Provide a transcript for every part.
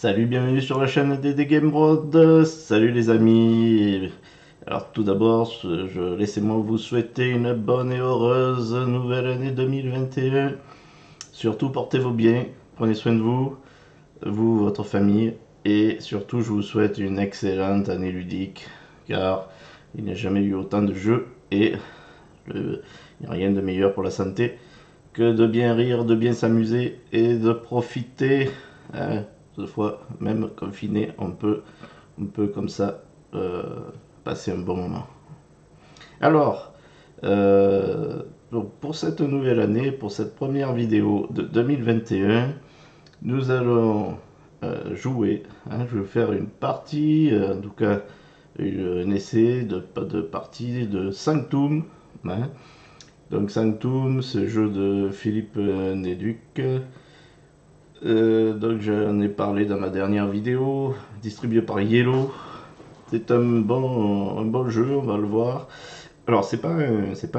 Salut, bienvenue sur la chaîne des Gamerod. Salut les amis. Alors tout d'abord, laissez-moi vous souhaiter une bonne et heureuse nouvelle année 2021. Surtout portez-vous bien, prenez soin de vous, votre famille, et surtout je vous souhaite une excellente année ludique, car il n'y a jamais eu autant de jeux et il n'y a rien de meilleur pour la santé que de bien rire, de bien s'amuser et de profiter. Cette fois, même confiné, on peut comme ça euh, passer un bon moment. Alors, donc pour cette nouvelle année, pour cette première vidéo de 2021, nous allons jouer. Je vais faire une partie, en tout cas un essai de partie de Sanctum. Donc Sanctum, ce jeu de Philippe Néduc. Donc j'en ai parlé dans ma dernière vidéo, distribué par Yellow. C'est un bon jeu, on va le voir. Alors c'est pas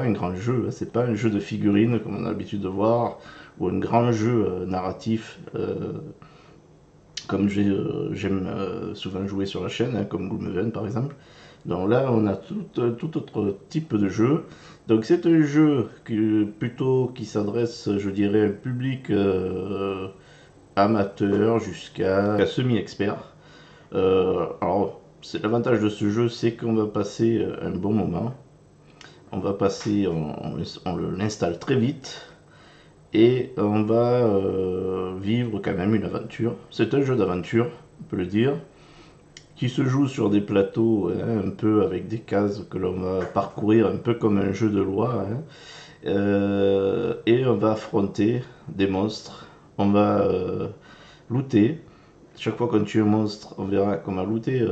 un grand jeu, c'est pas un jeu de figurines comme on a l'habitude de voir, ou un grand jeu narratif comme j'aime souvent jouer sur la chaîne, comme Gloomhaven par exemple. Donc là on a tout autre type de jeu. Donc c'est un jeu plutôt qui s'adresse, je dirais, à un public amateur jusqu'à semi-expert. Alors, l'avantage de ce jeu, c'est qu'on va passer un bon moment. On l'installe très vite et on va vivre quand même une aventure. C'est un jeu d'aventure, on peut le dire, qui se joue sur des plateaux un peu avec des cases que l'on va parcourir un peu comme un jeu de loi. Et on va affronter des monstres. On va looter. Chaque fois qu'on tue un monstre, on verra qu'on va looter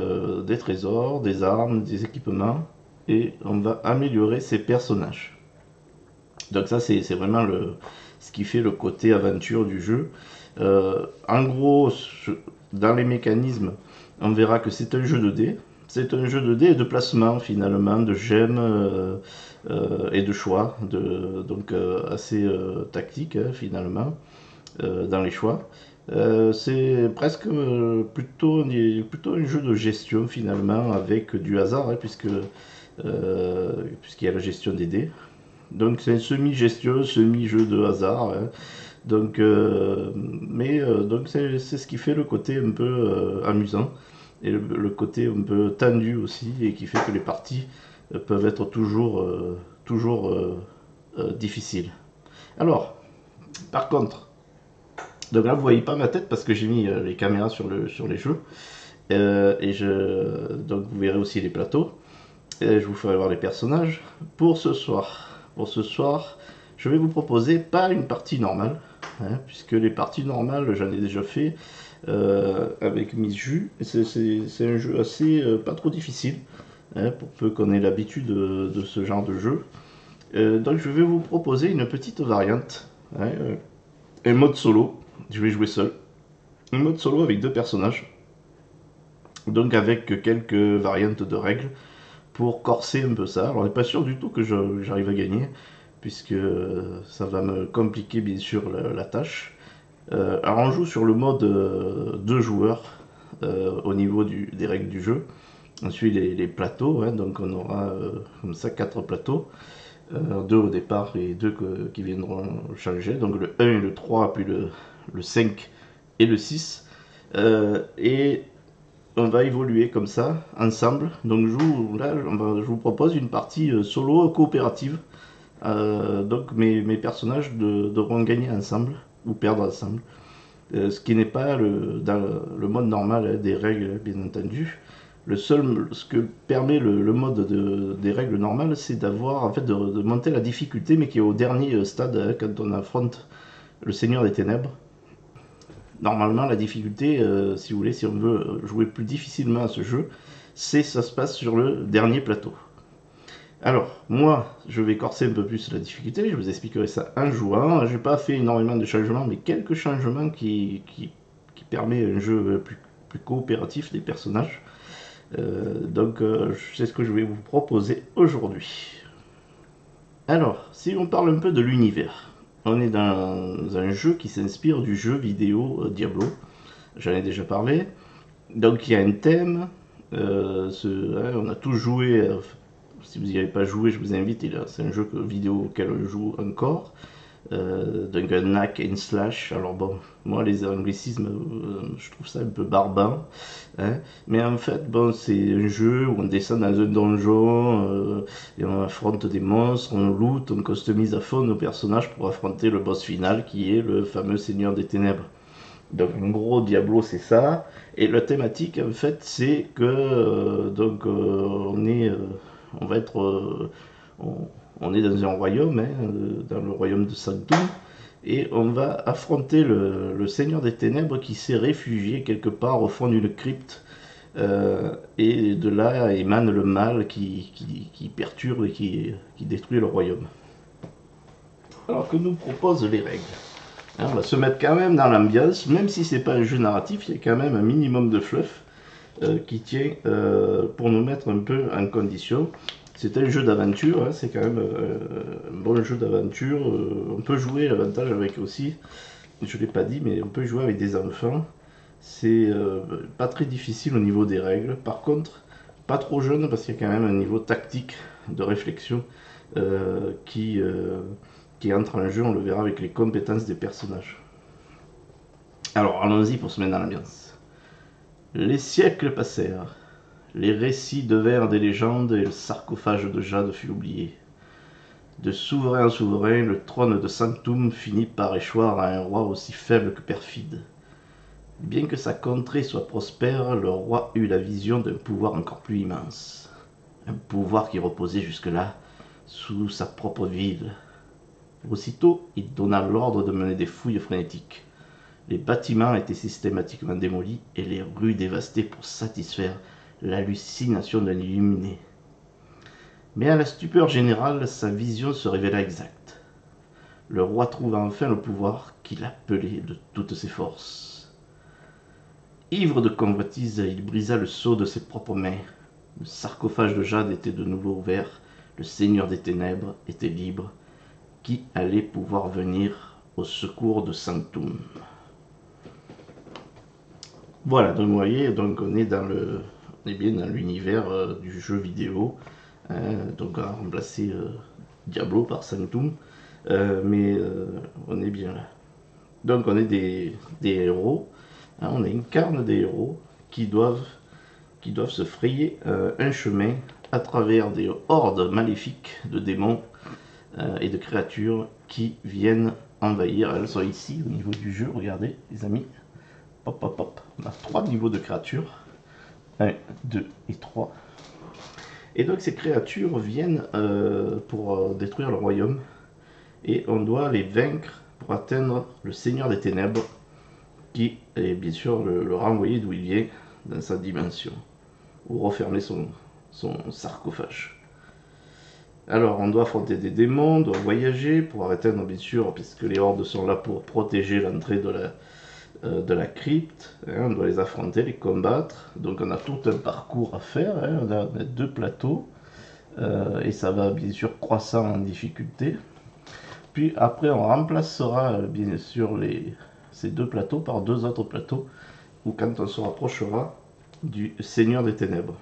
des trésors, des armes, des équipements, et on va améliorer ses personnages. Donc ça, c'est vraiment ce qui fait le côté aventure du jeu. En gros, dans les mécanismes, on verra que c'est un jeu de dés. C'est un jeu de dés et de placement finalement, de gemmes et de choix, donc assez tactique finalement dans les choix. C'est presque plutôt un jeu de gestion finalement avec du hasard puisqu'il y a la gestion des dés. Donc c'est un semi-gestion, semi-jeu de hasard. Donc, donc c'est ce qui fait le côté un peu amusant et le côté un peu tendu aussi et qui fait que les parties peuvent être toujours difficiles. Alors, par contre, donc là, vous voyez pas ma tête parce que j'ai mis les caméras sur les jeux. Donc vous verrez aussi les plateaux. Et je vous ferai voir les personnages. Pour ce soir, je vais vous proposer pas une partie normale, puisque les parties normales, j'en ai déjà fait avec Miss Jus. C'est un jeu assez pas trop difficile, pour peu qu'on ait l'habitude de ce genre de jeu. Donc je vais vous proposer une petite variante, un mode solo. Je vais jouer seul. Un mode solo avec deux personnages. Donc avec quelques variantes de règles pour corser un peu ça. Alors, on n'est pas sûr du tout que j'arrive à gagner, puisque ça va me compliquer bien sûr la tâche. Alors, on joue sur le mode 2 joueurs au niveau des règles du jeu. On suit les plateaux, donc on aura comme ça 4 plateaux. 2 au départ et 2 qui viendront changer. Donc le 1 et le 3, puis le 5 et le 6. Et on va évoluer comme ça, ensemble. Donc je vous propose une partie solo coopérative. Donc mes personnages devront gagner ensemble ou perdre ensemble. Ce qui n'est pas dans le mode normal des règles, bien entendu. Ce que permet le mode des règles normales, c'est d'avoir en fait de monter la difficulté, mais qui est au dernier stade quand on affronte le Seigneur des Ténèbres. Normalement, la difficulté, si vous voulez, si on veut jouer plus difficilement à ce jeu, ça se passe sur le dernier plateau. Alors, moi, je vais corser un peu plus la difficulté, je vous expliquerai ça en jouant. Je n'ai pas fait énormément de changements, mais quelques changements qui permettent un jeu plus coopératif des personnages. Donc, c'est ce que je vais vous proposer aujourd'hui. Alors, si on parle un peu de l'univers, on est dans un jeu qui s'inspire du jeu vidéo Diablo. j'en ai déjà parlé. Donc il y a un thème, on a tous joué, si vous n'y avez pas joué, je vous invite, c'est un jeu vidéo auquel on joue encore. Donc un hack and slash. Alors bon, moi les anglicismes, je trouve ça un peu barbare, hein. Mais en fait, bon, c'est un jeu où on descend dans un donjon et on affronte des monstres, on loot, on customise à fond nos personnages pour affronter le boss final qui est le fameux Seigneur des Ténèbres. Donc en gros, Diablo c'est ça. Et la thématique en fait c'est que on va être on est dans un royaume, hein, dans le royaume de Sanctum, et on va affronter le Seigneur des Ténèbres qui s'est réfugié quelque part au fond d'une crypte. Et de là émane le mal qui perturbe et qui détruit le royaume. Alors que nous proposent les règles? On va se mettre quand même dans l'ambiance, même si c'est pas un jeu narratif, il y a quand même un minimum de fluff qui tient pour nous mettre un peu en condition. C'est un jeu d'aventure, hein, c'est quand même un bon jeu d'aventure. On peut jouer, l'avantage avec aussi, je ne l'ai pas dit, mais on peut jouer avec des enfants. C'est pas très difficile au niveau des règles. Par contre, pas trop jeune parce qu'il y a quand même un niveau tactique de réflexion qui entre en jeu, on le verra avec les compétences des personnages. Alors allons-y pour se mettre dans l'ambiance. Les siècles passèrent. Les récits devinrent des légendes et le sarcophage de jade fut oublié. De souverain en souverain, le trône de Sanctum finit par échoir à un roi aussi faible que perfide. Bien que sa contrée soit prospère, le roi eut la vision d'un pouvoir encore plus immense. Un pouvoir qui reposait jusque-là sous sa propre ville. Aussitôt, il donna l'ordre de mener des fouilles frénétiques. Les bâtiments étaient systématiquement démolis et les rues dévastées pour satisfaire l'hallucination d'un illuminé. Mais à la stupeur générale, sa vision se révéla exacte. Le roi trouva enfin le pouvoir qu'il appelait de toutes ses forces. Ivre de convoitise, il brisa le sceau de ses propres mains. Le sarcophage de jade était de nouveau ouvert. Le Seigneur des Ténèbres était libre. Qui allait pouvoir venir au secours de Sanctum? Voilà, donc vous voyez, donc on est bien dans l'univers du jeu vidéo, hein, donc on a remplacé Diablo par Sanctum, mais on est bien là. Donc on est des héros, hein, on incarne des héros qui doivent se frayer un chemin à travers des hordes maléfiques de démons et de créatures qui viennent envahir. Elles sont ici au niveau du jeu, regardez les amis. Hop, hop, hop. On a 3 niveaux de créatures. 1, 2 et 3. Et donc ces créatures viennent pour détruire le royaume. Et on doit les vaincre pour atteindre le Seigneur des Ténèbres, qui est bien sûr le renvoyer d'où il vient, dans sa dimension, ou refermer son sarcophage. Alors on doit affronter des démons, on doit voyager pour atteindre bien sûr, puisque les hordes sont là pour protéger l'entrée de la crypte, hein, on doit les affronter, les combattre. Donc on a tout un parcours à faire, hein, on a 2 plateaux, et ça va bien sûr croissant en difficulté. Puis après on remplacera bien sûr ces 2 plateaux par 2 autres plateaux, ou quand on se rapprochera du Seigneur des Ténèbres.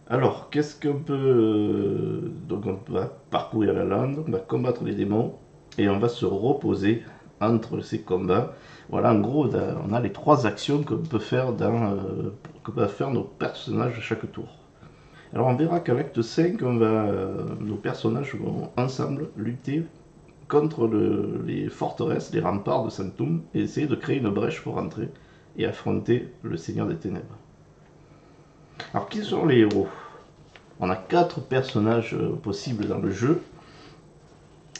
Alors, qu'est-ce qu'on peut... donc on va parcourir la lande, on va combattre les démons, et on va se reposer entre ces combats. Voilà, en gros, on a les 3 actions qu'on peut faire que peuvent faire nos personnages à chaque tour. Alors on verra qu'à l'acte 5, nos personnages vont ensemble lutter contre les forteresses, les remparts de Sanctum, et essayer de créer une brèche pour entrer et affronter le Seigneur des Ténèbres. Alors qui sont les héros? On a 4 personnages possibles dans le jeu.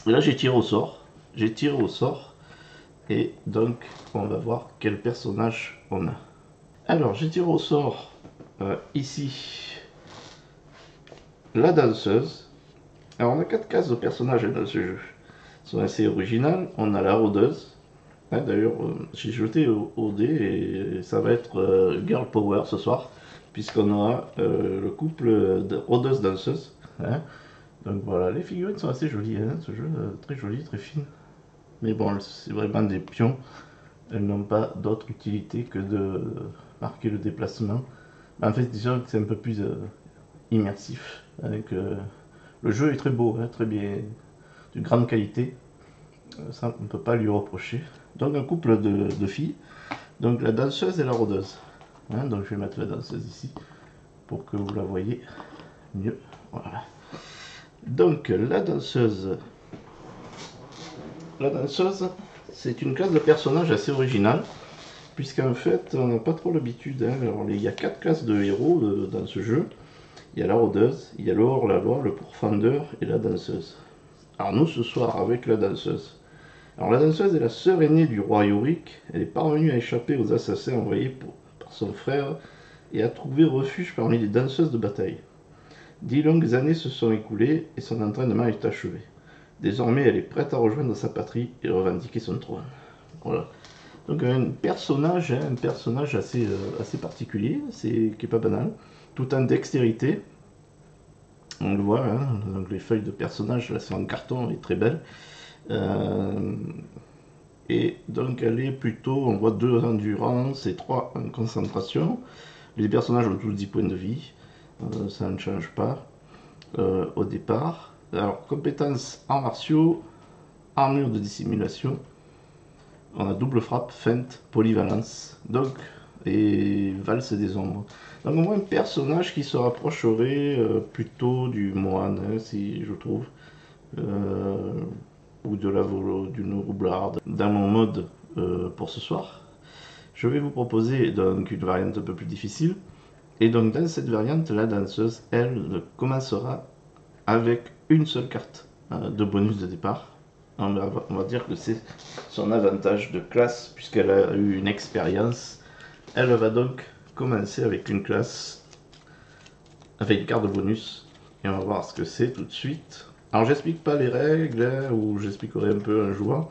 Et là j'ai tiré au sort. Et donc on va voir quel personnage on a. Alors j'ai tiré au sort ici la danseuse. Alors on a 4 cases de personnages dans ce jeu. Elles sont assez originales. On a la rôdeuse. Hein, d'ailleurs j'ai jeté au dé et ça va être Girl Power ce soir, puisqu'on aura le couple de rôdeuse-danseuse. Hein. Donc voilà, les figurines sont assez jolies, hein, ce jeu très joli, très fine. Mais bon, c'est vraiment des pions. elles n'ont pas d'autre utilité que de marquer le déplacement. En fait, disons que c'est un peu plus immersif. Le jeu est très beau, hein, très bien, de grande qualité. Ça, on ne peut pas lui reprocher. Donc un couple de filles, donc la danseuse et la rôdeuse. Hein, donc je vais mettre la danseuse ici pour que vous la voyez mieux. Voilà. Donc la danseuse, c'est une classe de personnage assez originale, puisqu'en fait on n'a pas trop l'habitude. Hein. Alors, il y a 4 classes de héros dans ce jeu. Il y a la rôdeuse, il y a le hors-la-loi, le pourfendeur et la danseuse. Alors nous ce soir avec la danseuse. Alors la danseuse est la sœur aînée du roi Yorick. Elle est parvenue à échapper aux assassins envoyés par son frère et a trouvé refuge parmi les danseuses de bataille. 10 longues années se sont écoulées et son entraînement est achevé. Désormais, elle est prête à rejoindre sa patrie et revendiquer son trône. Voilà. Donc un personnage assez particulier, qui est pas banal, tout en dextérité. On le voit, hein, donc les feuilles de personnage là sont en carton et très belles. Et donc elle est plutôt, on voit 2 en endurance et 3 en concentration. Les personnages ont tous 10 points de vie, ça ne change pas au départ. Alors compétences arts martiaux, armure de dissimulation, on a double frappe, feinte, polyvalence, donc, et valse des ombres. Donc on voit un personnage qui se rapprocherait plutôt du moine, hein, si je trouve, ou d'une roublarde. Dans mon mode pour ce soir, je vais vous proposer donc une variante un peu plus difficile. Et donc dans cette variante, la danseuse, elle, commencera avec une seule carte de bonus de départ. On va dire que c'est son avantage de classe, puisqu'elle a eu une expérience. Elle va donc commencer avec une classe, avec une carte de bonus. Et on va voir ce que c'est tout de suite. Alors j'explique pas les règles, hein, ou j'expliquerai un peu en jouant.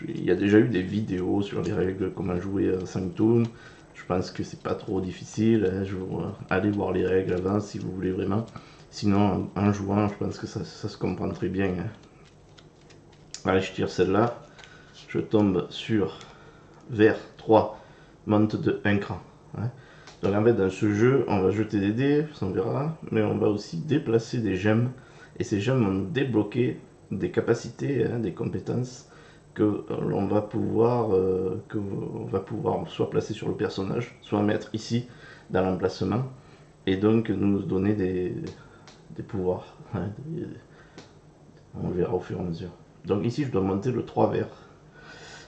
Il y a déjà eu des vidéos sur les règles, comment jouer à Sanctum. Je pense que c'est pas trop difficile. Hein. Allez voir les règles avant si vous voulez vraiment. Sinon, en jouant, je pense que ça se comprend très bien. Hein. Allez, je tire celle-là. Je tombe sur vert 3, monte de 1 cran. Hein. Donc en fait, dans ce jeu, on va jeter des dés, on verra, mais on va aussi déplacer des gemmes. Et ces gemmes vont débloquer des capacités, hein, des compétences que l'on va pouvoir, soit placer sur le personnage, soit mettre ici dans l'emplacement, et donc nous donner des pouvoirs. Hein, on verra au fur et à mesure. Donc ici, je dois monter le 3 vert.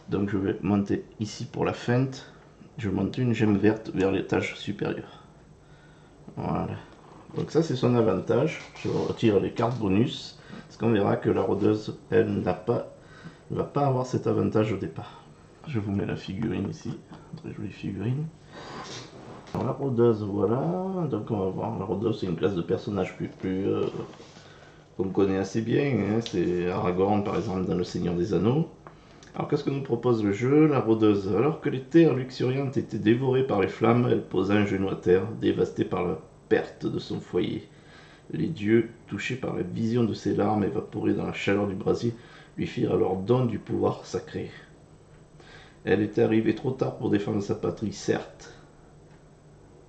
Donc je vais monter ici pour la feinte. Je monte une gemme verte vers l'étage supérieur. Voilà. Donc ça, c'est son avantage. Je retire les cartes bonus. Parce qu'on verra que la rôdeuse, elle, ne va pas avoir cet avantage au départ. Je vous mets la figurine ici. Très jolie figurine. Alors, la rôdeuse, voilà. Donc on va voir. La rôdeuse, c'est une classe de personnage qu'on connaît assez bien. Hein. C'est Aragorn, par exemple, dans Le Seigneur des Anneaux. Alors qu'est-ce que nous propose le jeu? La rôdeuse. Alors que les terres luxuriantes étaient dévorées par les flammes, elle posa un genou à terre, dévastée par la perte de son foyer. Les dieux, touchés par la vision de ses larmes évaporées dans la chaleur du brasier, lui firent alors don du pouvoir sacré. Elle était arrivée trop tard pour défendre sa patrie, certes,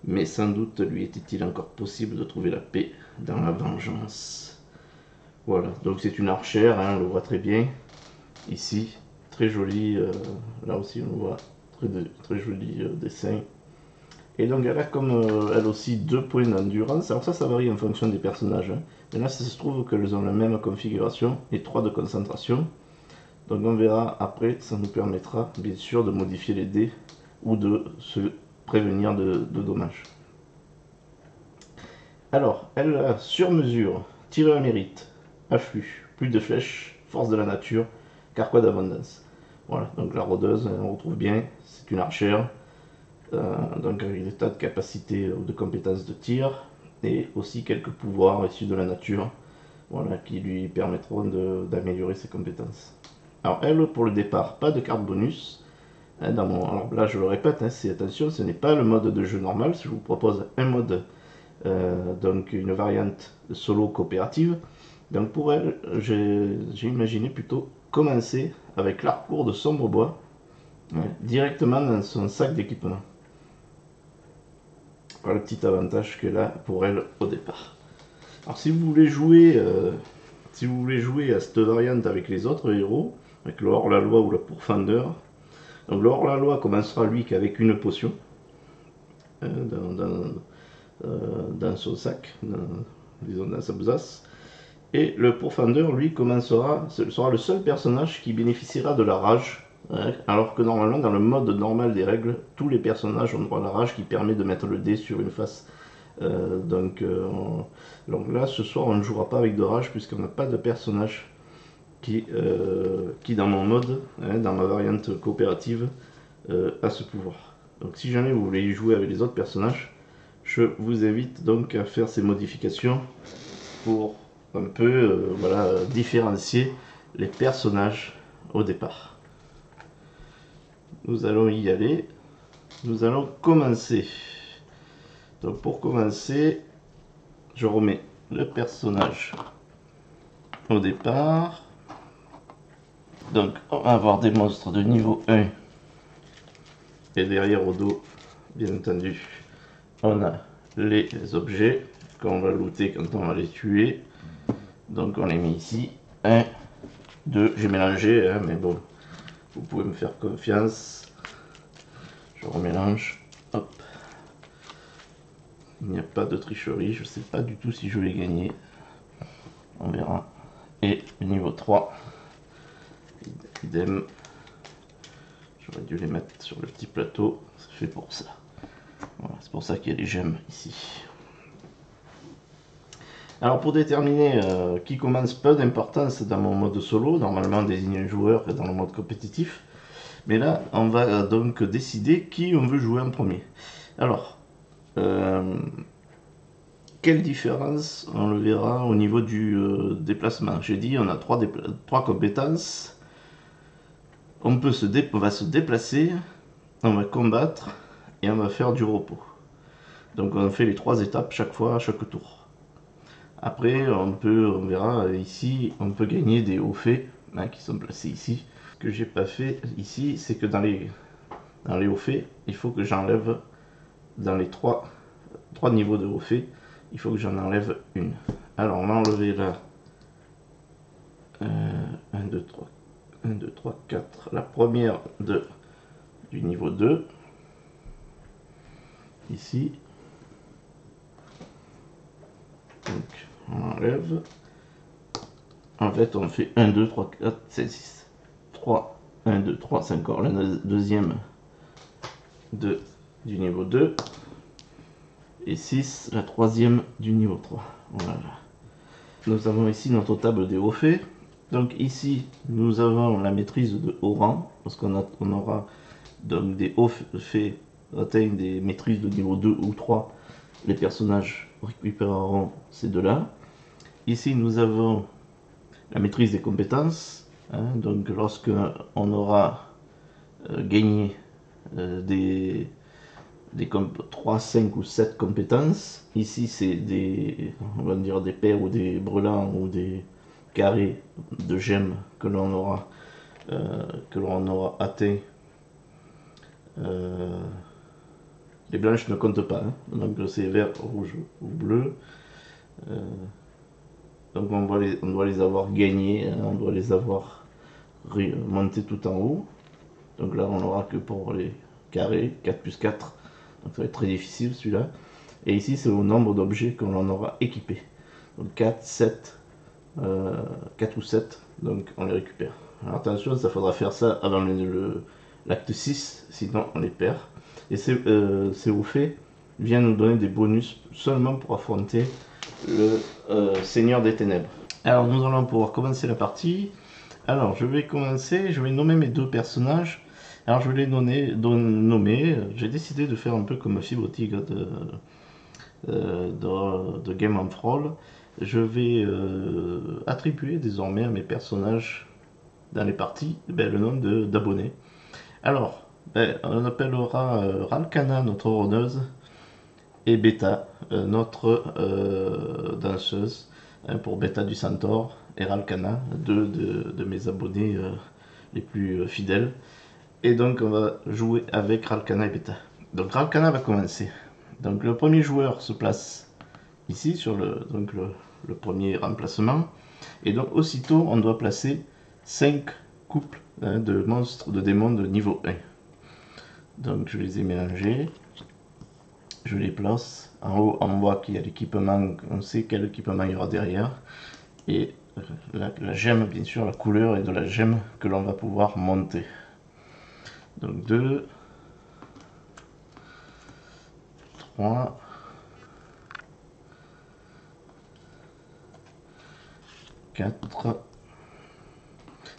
mais sans doute lui était-il encore possible de trouver la paix dans la vengeance. Voilà, donc c'est une archère, hein, on le voit très bien, ici, très joli, là aussi on le voit, très joli dessin. Et donc elle a comme elle aussi 2 points d'endurance. Alors ça varie en fonction des personnages. Hein. Mais là, ça se trouve qu'elles ont la même configuration et 3 de concentration. Donc on verra après, ça nous permettra bien sûr de modifier les dés ou de se prévenir de dommages. Alors, elle a sur mesure, tiré un mérite, afflux, plus de flèches, force de la nature, carquois d'abondance. Voilà, donc la rôdeuse, on retrouve bien, c'est une archère. Donc avec des tas de capacités ou de compétences de tir et aussi quelques pouvoirs issus de la nature, voilà, qui lui permettront d'améliorer ses compétences. Alors elle, pour le départ, pas de carte bonus. Hein, alors là je le répète, hein, attention, ce n'est pas le mode de jeu normal. Je vous propose un mode, donc une variante solo coopérative. Donc pour elle, j'ai imaginé plutôt commencer avec l'arc court de Sombrebois, directement dans son sac d'équipement. Voilà le petit avantage qu'elle a pour elle au départ. Alors si vous voulez jouer à cette variante avec les autres héros, avec le hors-la-loi ou le pourfendeur, donc le hors-la-loi commencera lui qu'avec une potion dans son sac, disons dans sa besace. Et le pourfendeur, lui, sera le seul personnage qui bénéficiera de la rage, alors que normalement, dans le mode normal des règles, tous les personnages ont droit à la rage qui permet de mettre le dé sur une face. Donc là, ce soir, on ne jouera pas avec de rage, puisqu'on n'a pas de personnage qui dans mon mode, dans ma variante coopérative, a ce pouvoir. Donc si jamais vous voulez y jouer avec les autres personnages, je vous invite donc à faire ces modifications pour un peu voilà, différencier les personnages au départ. Nous allons y aller. Nous allons commencer. Donc pour commencer, je remets le personnage au départ. Donc on va avoir des monstres de niveau 1. Et derrière au dos, bien entendu, on a les objets qu'on va looter quand on va les tuer. Donc on les met ici. 1, 2, j'ai mélangé, hein, mais bon, vous pouvez me faire confiance. Je remélange. Hop. Il n'y a pas de tricherie, je ne sais pas du tout si je vais gagner. On verra. Et le niveau 3, idem. J'aurais dû les mettre sur le petit plateau, c'est fait pour ça. Voilà, c'est pour ça qu'il y a les gemmes ici. Alors pour déterminer qui commence, peu d'importance dans mon mode solo, normalement on désigne un joueur dans le mode compétitif. Mais là on va donc décider qui on veut jouer en premier. Alors, quelle différence on le verra au niveau du déplacement. J'ai dit on a trois compétences. On va se déplacer, on va combattre et on va faire du repos. Donc on fait les 3 étapes chaque fois, à chaque tour. Après, on verra ici, on peut gagner des hauts faits qui sont placés ici. Ce que j'ai pas fait ici, c'est que dans les hauts faits, il faut que j'enlève dans les 3 niveaux de hauts faits, il faut que j'en enlève une. Alors on va enlever là 1, 2, 3, 1, 2, 3, 4. La première du niveau 2. Ici. Donc on enlève. En fait on fait 1, 2, 3, 4, 5, 6. 3, 1, 2, 3, c'est encore la deuxième du niveau 2. Et 6, la troisième du niveau 3. Voilà. Nous avons ici notre table des hauts faits. Donc ici, nous avons la maîtrise de haut rang, parce qu'on aura donc des hauts faits atteignent des maîtrises de niveau 2 ou 3. Les personnages récupéreront ces deux-là. Ici, nous avons la maîtrise des compétences. Donc lorsque on aura gagné des 3, 5 ou 7 compétences. Ici, c'est on va dire des paires ou des brelans ou des carrés de gemmes que l'on aura atteint. Les blanches ne comptent pas, donc c'est vert, rouge ou bleu. Donc on doit les avoir gagnés, on doit les avoir montés tout en haut. Donc là, on n'aura que pour les carrés, 4 plus 4. Donc ça va être très difficile celui-là. Et ici, c'est au nombre d'objets que l'on aura équipés. Donc 4, 7, 4 ou 7, donc on les récupère. Alors attention, ça faudra faire ça avant l'acte 6, sinon on les perd. Et c'est au fait vient nous donner des bonus seulement pour affronter le Seigneur des Ténèbres. Alors nous allons pouvoir commencer la partie. Alors je vais nommer mes 2 personnages. Alors je vais les nommer. J'ai décidé de faire un peu comme Fibre Tigre de Game of Thrones. Je vais attribuer désormais à mes personnages dans les parties le nom d'abonnés. Alors, on appellera Ralkana, notre ronneuse, et Beta, notre danseuse, pour Beta du Centaure, et Ralkana, 2 de mes abonnés les plus fidèles. Et donc on va jouer avec Ralkana et Beta. Donc Ralkana va commencer. Donc le premier joueur se place ici sur le premier remplacement. Et donc aussitôt on doit placer 5 couples de monstres, de démons de niveau 1. Donc je les ai mélangés. Je les place. En haut on voit qu'il y a l'équipement, on sait quel équipement il y aura derrière. Et la gemme, bien sûr, la couleur est de la gemme que l'on va pouvoir monter. Donc 2, 3, 4.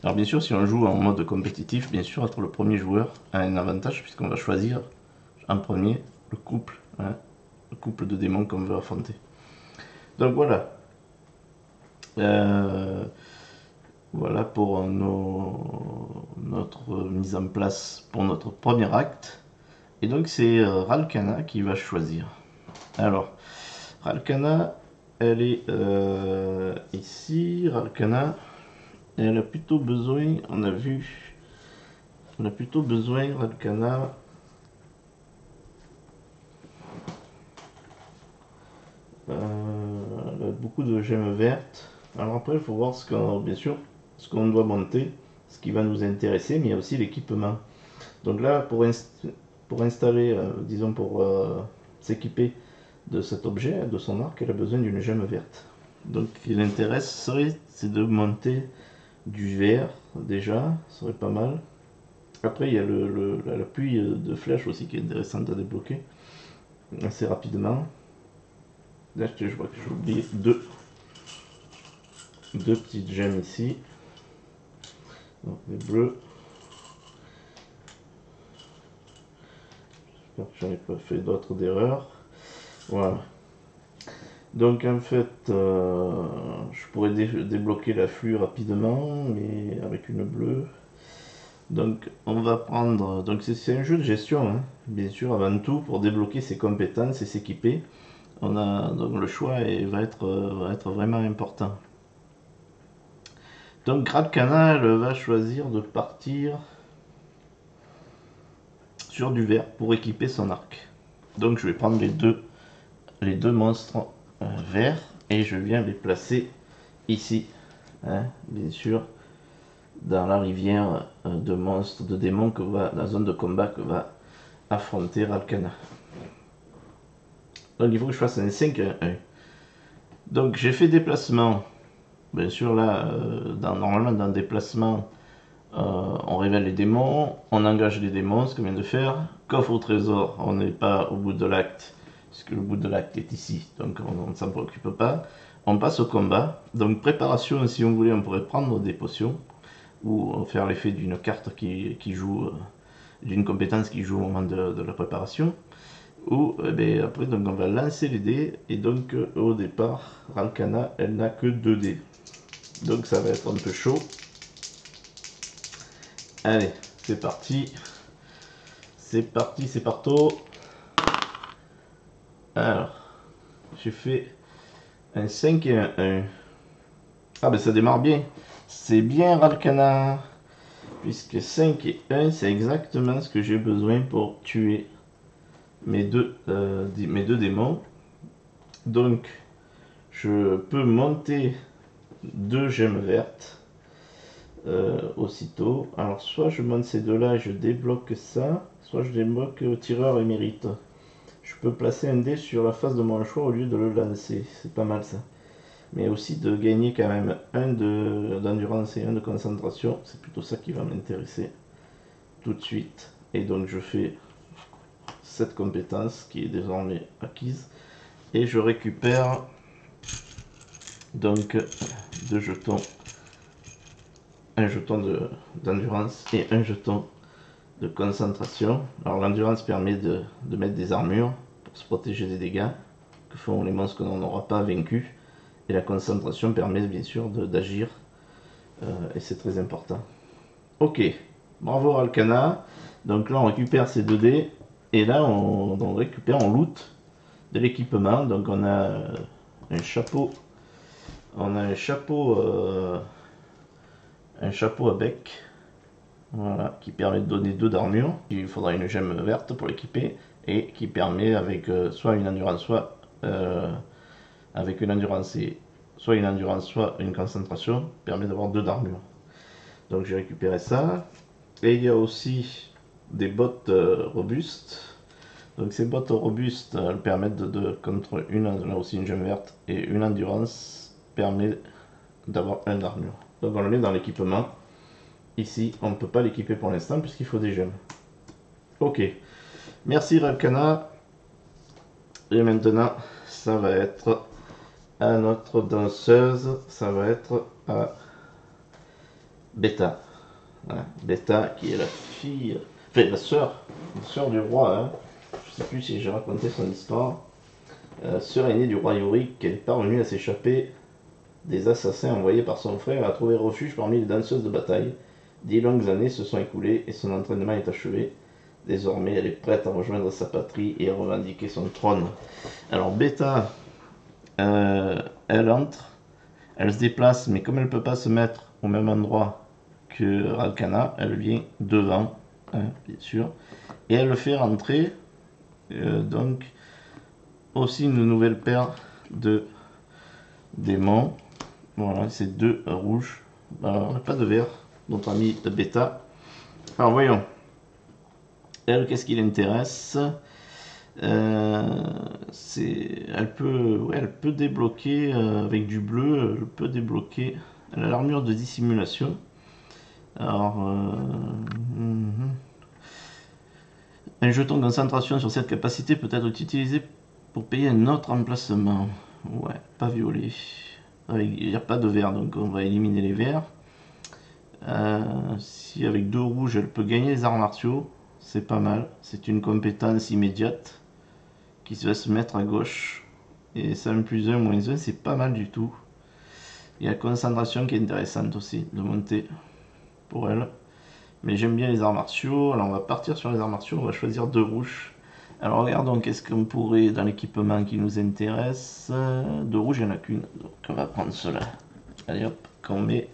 Alors bien sûr, si on joue en mode compétitif, bien sûr, être le premier joueur a un avantage puisqu'on va choisir en premier le couple de démons qu'on veut affronter. Donc voilà. Voilà pour notre mise en place pour notre premier acte. Et donc c'est Ralkana qui va choisir. Alors, Ralkana, elle est ici. Ralkana, elle a plutôt besoin, on a plutôt besoin, Ralkana, elle a beaucoup de gemmes vertes. Alors après, il faut voir bien sûr, ce qu'on doit monter, ce qui va nous intéresser, mais il y a aussi l'équipement. Donc là, pour installer, disons pour s'équiper de cet objet, de son arc, elle a besoin d'une gemme verte. Donc l'intérêt c'est de monter du vert déjà, ce serait pas mal. Après il y a la pluie de flèches aussi qui est intéressante à débloquer assez rapidement. Là je vois que j'ai oublié deux petites gemmes ici. Donc les bleus. J'espère que j'en ai pas fait d'autres d'erreurs. Voilà. Donc en fait, je pourrais débloquer la flux rapidement, mais avec une bleue. Donc on va prendre, donc c'est un jeu de gestion, hein. Bien sûr avant tout pour débloquer ses compétences et s'équiper. Donc le choix va être vraiment important. Donc Ralkana va choisir de partir sur du vert pour équiper son arc. Donc je vais prendre les deux monstres verts et je viens les placer ici, hein, bien sûr, dans la rivière de monstres, de démons la zone de combat que va affronter Ralkana. Donc il faut que je fasse un 5 et un 1. Donc j'ai fait déplacement. Bien sûr là, normalement dans le déplacement, on révèle les démons, on engage les démons, ce qu'on vient de faire. Coffre au trésor, on n'est pas au bout de l'acte, puisque le bout de l'acte est ici, donc on ne s'en préoccupe pas. On passe au combat. Donc préparation, si on voulait, on pourrait prendre des potions, ou faire l'effet d'une carte qui joue, d'une compétence qui joue au moment de la préparation. Ou après donc on va lancer les dés, et donc au départ, Ralkana, elle n'a que 2 dés. Donc ça va être un peu chaud. Allez, c'est parti. C'est parti, c'est partout. Alors, j'ai fait un 5 et un 1. Ah ben ça démarre bien. C'est bien Ralkana. Puisque 5 et 1, c'est exactement ce que j'ai besoin pour tuer mes deux démons. Donc, je peux monter 2 gemmes vertes aussitôt. Alors, soit je monte ces deux-là et je débloque ça, soit je débloque tireur et mérite. Je peux placer un dé sur la face de mon choix au lieu de le lancer. C'est pas mal ça. Mais aussi de gagner quand même un d'endurance et un de concentration. C'est plutôt ça qui va m'intéresser tout de suite. Et donc je fais cette compétence qui est désormais acquise. Et je récupère donc 2 jetons. Un jeton d'endurance et un jeton de concentration. Alors l'endurance permet de mettre des armures pour se protéger des dégâts que font les monstres que l'on n'aura pas vaincus. Et la concentration permet bien sûr d'agir. Et c'est très important. Ok, bravo Ralkana. Donc là on récupère ces 2 dés. Et là on récupère, on loot de l'équipement. Donc on a un chapeau. On a un chapeau à bec. Voilà, qui permet de donner 2 d'armure. Il faudra une gemme verte pour l'équiper. Et qui permet avec soit une endurance, soit avec une endurance et soit une endurance, soit une concentration, permet d'avoir 2 d'armure. Donc j'ai récupéré ça. Et il y a aussi des bottes robustes. Donc ces bottes robustes, elles permettent contre une, là aussi une gemme verte, et une endurance permet d'avoir un d'armure. Donc on le met dans l'équipement. Ici, on ne peut pas l'équiper pour l'instant puisqu'il faut des gemmes. Ok. Merci Ralkana. Et maintenant, ça va être à notre danseuse. Ça va être à Beta. Voilà. Beta qui est la fille, enfin la sœur du roi. Hein. Je sais plus si j'ai raconté son histoire. Sœur aînée du roi Yorick, elle est parvenue à s'échapper des assassins envoyés par son frère et a trouvé refuge parmi les danseuses de bataille. 10 longues années se sont écoulées et son entraînement est achevé. Désormais, elle est prête à rejoindre sa patrie et à revendiquer son trône. Alors, Beta, elle entre, elle se déplace, mais comme elle ne peut pas se mettre au même endroit que Ralkana, elle vient devant, hein, bien sûr, et elle le fait rentrer, donc, aussi une nouvelle paire de démons. Voilà, c'est 2 rouges. Alors, on n'a pas de vert, notre ami de Beta. Alors, voyons. Elle, qu'est-ce qui l'intéresse? Elle peut débloquer avec du bleu, elle peut débloquer. Elle a l'armure de dissimulation. Alors, un jeton de concentration sur cette capacité peut être utilisé pour payer un autre emplacement. Ouais, pas violet. Il n'y a pas de vert, donc on va éliminer les verts. Si avec 2 rouges, elle peut gagner les arts martiaux, c'est pas mal. C'est une compétence immédiate qui va se mettre à gauche. Et ça, +1, -1, c'est pas mal du tout. Il y a la concentration qui est intéressante aussi de monter pour elle. Mais j'aime bien les arts martiaux. Alors on va partir sur les arts martiaux. On va choisir 2 rouges. Alors regardons qu'est-ce qu'on pourrait dans l'équipement qui nous intéresse. 2 rouges, il n'y en a qu'une. Donc on va prendre cela. Allez hop, qu'on met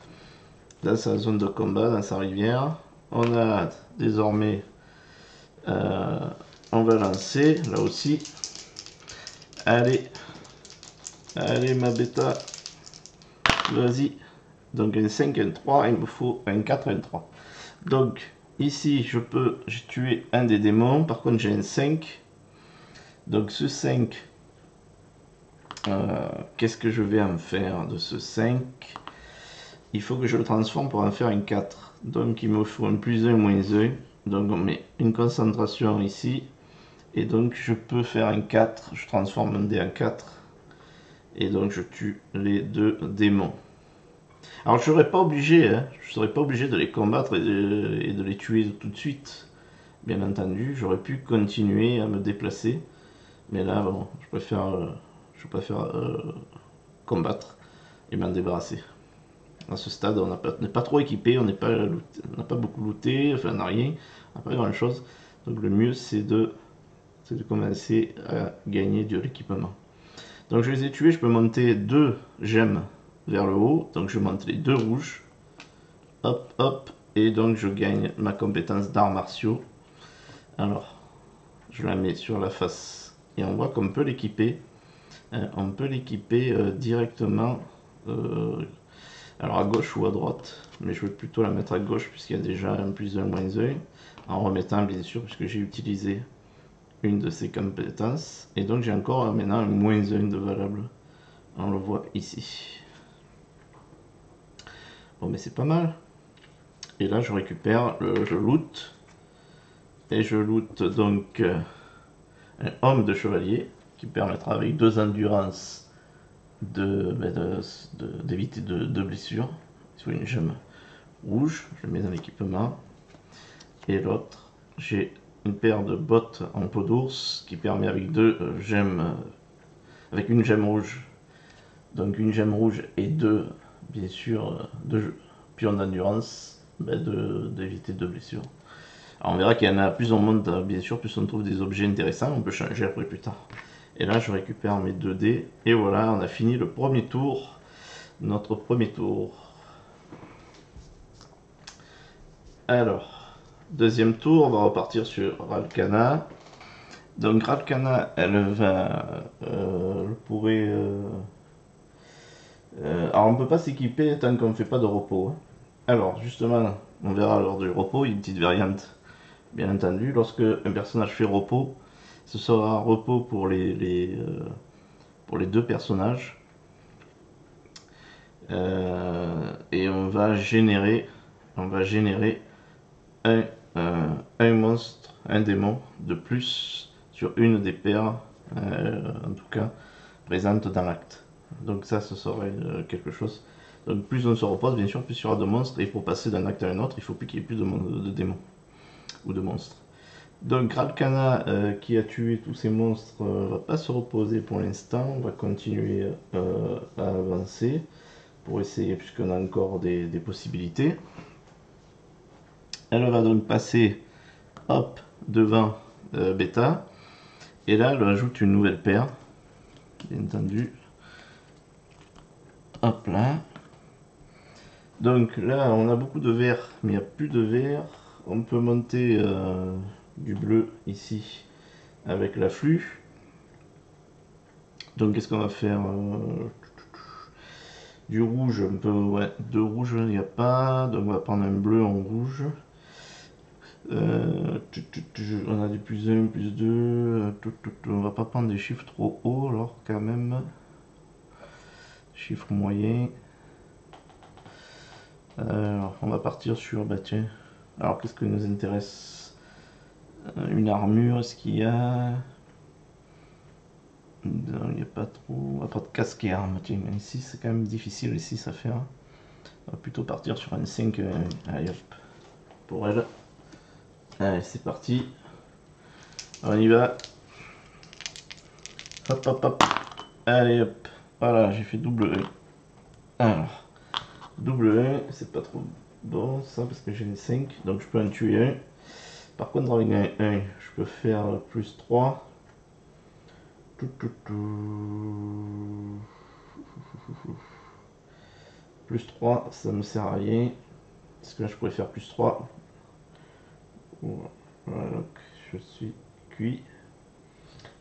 dans sa zone de combat, dans sa rivière. On a désormais, on va lancer là aussi. Allez, allez ma bêta, vas-y. Donc un 5, un 3, il me faut un 4, un 3. Donc ici j'ai tué un des démons, par contre j'ai un 5. Donc ce 5, qu'est-ce que je vais en faire de ce 5? Il faut que je le transforme pour en faire un 4. Donc il me faut un +1, -1. Donc on met une concentration ici. Et donc je peux faire un 4. Je transforme un dé en 4. Et donc je tue les 2 démons. Alors je ne serais pas obligé, hein, de les combattre et de les tuer tout de suite. Bien entendu, j'aurais pu continuer à me déplacer. Mais là, bon, je préfère combattre et m'en débarrasser. À ce stade, on n'est pas trop équipé, on n'a pas beaucoup looté, enfin on n'a rien, on n'a pas grand chose. Donc le mieux c'est de commencer à gagner de l'équipement. Donc je les ai tués, je peux monter 2 gemmes vers le haut, donc je monte les 2 rouges, hop hop, et donc je gagne ma compétence d'arts martiaux. Alors je la mets sur la face et on voit qu'on peut l'équiper. On peut l'équiper directement. Alors à gauche ou à droite, mais je vais plutôt la mettre à gauche puisqu'il y a déjà un +1, -1, en remettant bien sûr puisque j'ai utilisé une de ces compétences, et donc j'ai encore maintenant un -1 de valable, on le voit ici. Bon mais c'est pas mal, et là je récupère, je loot, et je loot donc un homme de chevalier, qui permettra avec 2 endurances d'éviter 2 blessures. Sur une gemme rouge, je le mets dans l'équipement. Et l'autre, j'ai une paire de bottes en peau d'ours qui permet avec 2 gemmes, avec une gemme rouge, donc une gemme rouge et 2, bien sûr, 2 pions d'endurance, d'éviter 2 blessures. Alors on verra qu'il y en a, plus on monte, bien sûr, plus on trouve des objets intéressants, on peut changer après plus tard. Et là je récupère mes 2 dés, et voilà, on a fini le premier tour, notre premier tour. Alors, deuxième tour, on va repartir sur Ralkana. Donc Ralkana, elle va... pourrait... alors on ne peut pas s'équiper tant qu'on ne fait pas de repos. Hein. Alors justement, on verra lors du repos, une petite variante. Bien entendu, lorsque un personnage fait repos, ce sera repos pour les deux personnages. Et on va générer un, un monstre, un démon de plus sur une des paires, en tout cas, présentes dans l'acte. Donc ça, ce serait quelque chose. Donc plus on se repose, bien sûr, plus il y aura de monstres. Et pour passer d'un acte à un autre, il faut plus qu'il y ait plus de démons ou de monstres. Donc Ralkana, qui a tué tous ces monstres, va pas se reposer pour l'instant. On va continuer à avancer pour essayer, puisqu'on a encore des possibilités. Elle va donc passer, hop, devant Beta. Et là, elle ajoute une nouvelle paire, bien entendu. Hop là. Donc là, on a beaucoup de vert, mais il n'y a plus de vert. On peut monter du bleu ici avec l'afflux. Donc qu'est-ce qu'on va faire du rouge, on peut, ouais, de rouge il n'y a pas, donc on va prendre un bleu en rouge. On a des plus 1, plus 2, on va pas prendre des chiffres trop hauts alors quand même. Chiffres moyens. Alors, on va partir sur, bah tiens, alors qu'est-ce que nous intéresse? Une armure, est-ce qu'il y a? Non, il n'y a pas trop, pas de casque et arme, tiens, ici c'est quand même difficile ici à faire. On va plutôt partir sur un 5, allez hop, pour elle. Allez, c'est parti. On y va. Hop, hop, hop. Allez, hop. Voilà, j'ai fait double E. Alors, double E, c'est pas trop bon ça parce que j'ai une 5, donc je peux en tuer un. Par contre, avec un 1, je peux faire plus 3. Plus 3, ça me sert à rien. Parce que là, je pourrais faire plus 3. Voilà, donc je suis cuit.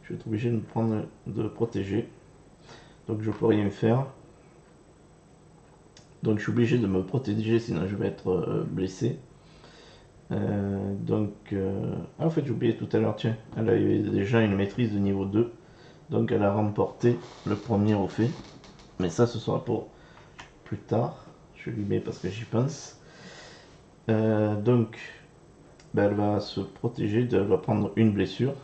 Je vais être obligé de me prendre de protéger. Donc je peux rien faire. Donc je suis obligé de me protéger, sinon je vais être blessé. En fait j'ai oublié tout à l'heure, tiens, elle avait déjà une maîtrise de niveau 2. Donc elle a remporté le premier au fait. Mais ça ce sera pour plus tard. Je lui mets parce que j'y pense. Donc elle va se protéger, elle va prendre une blessure.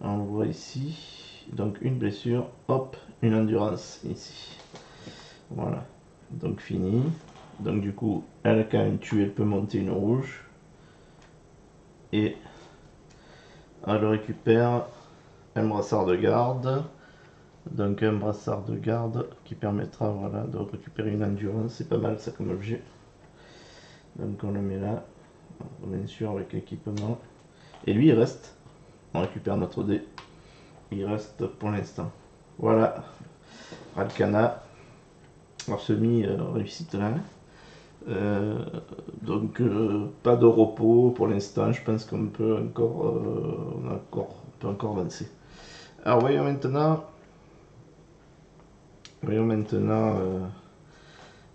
On le voit ici. Donc une blessure, hop, une endurance ici. Voilà. Donc fini. Donc du coup, elle quand même tué, elle peut monter une rouge. Et elle récupère un brassard de garde. Donc un brassard de garde qui permettra, voilà, de récupérer une endurance. C'est pas mal ça comme objet. Donc on le met là. Bien sûr avec l'équipement. Et lui il reste. On récupère notre dé. Il reste pour l'instant. Voilà. Ralkana. Alors semi réussite là. Donc pas de repos pour l'instant, je pense qu'on peut encore, avancer. Alors voyons maintenant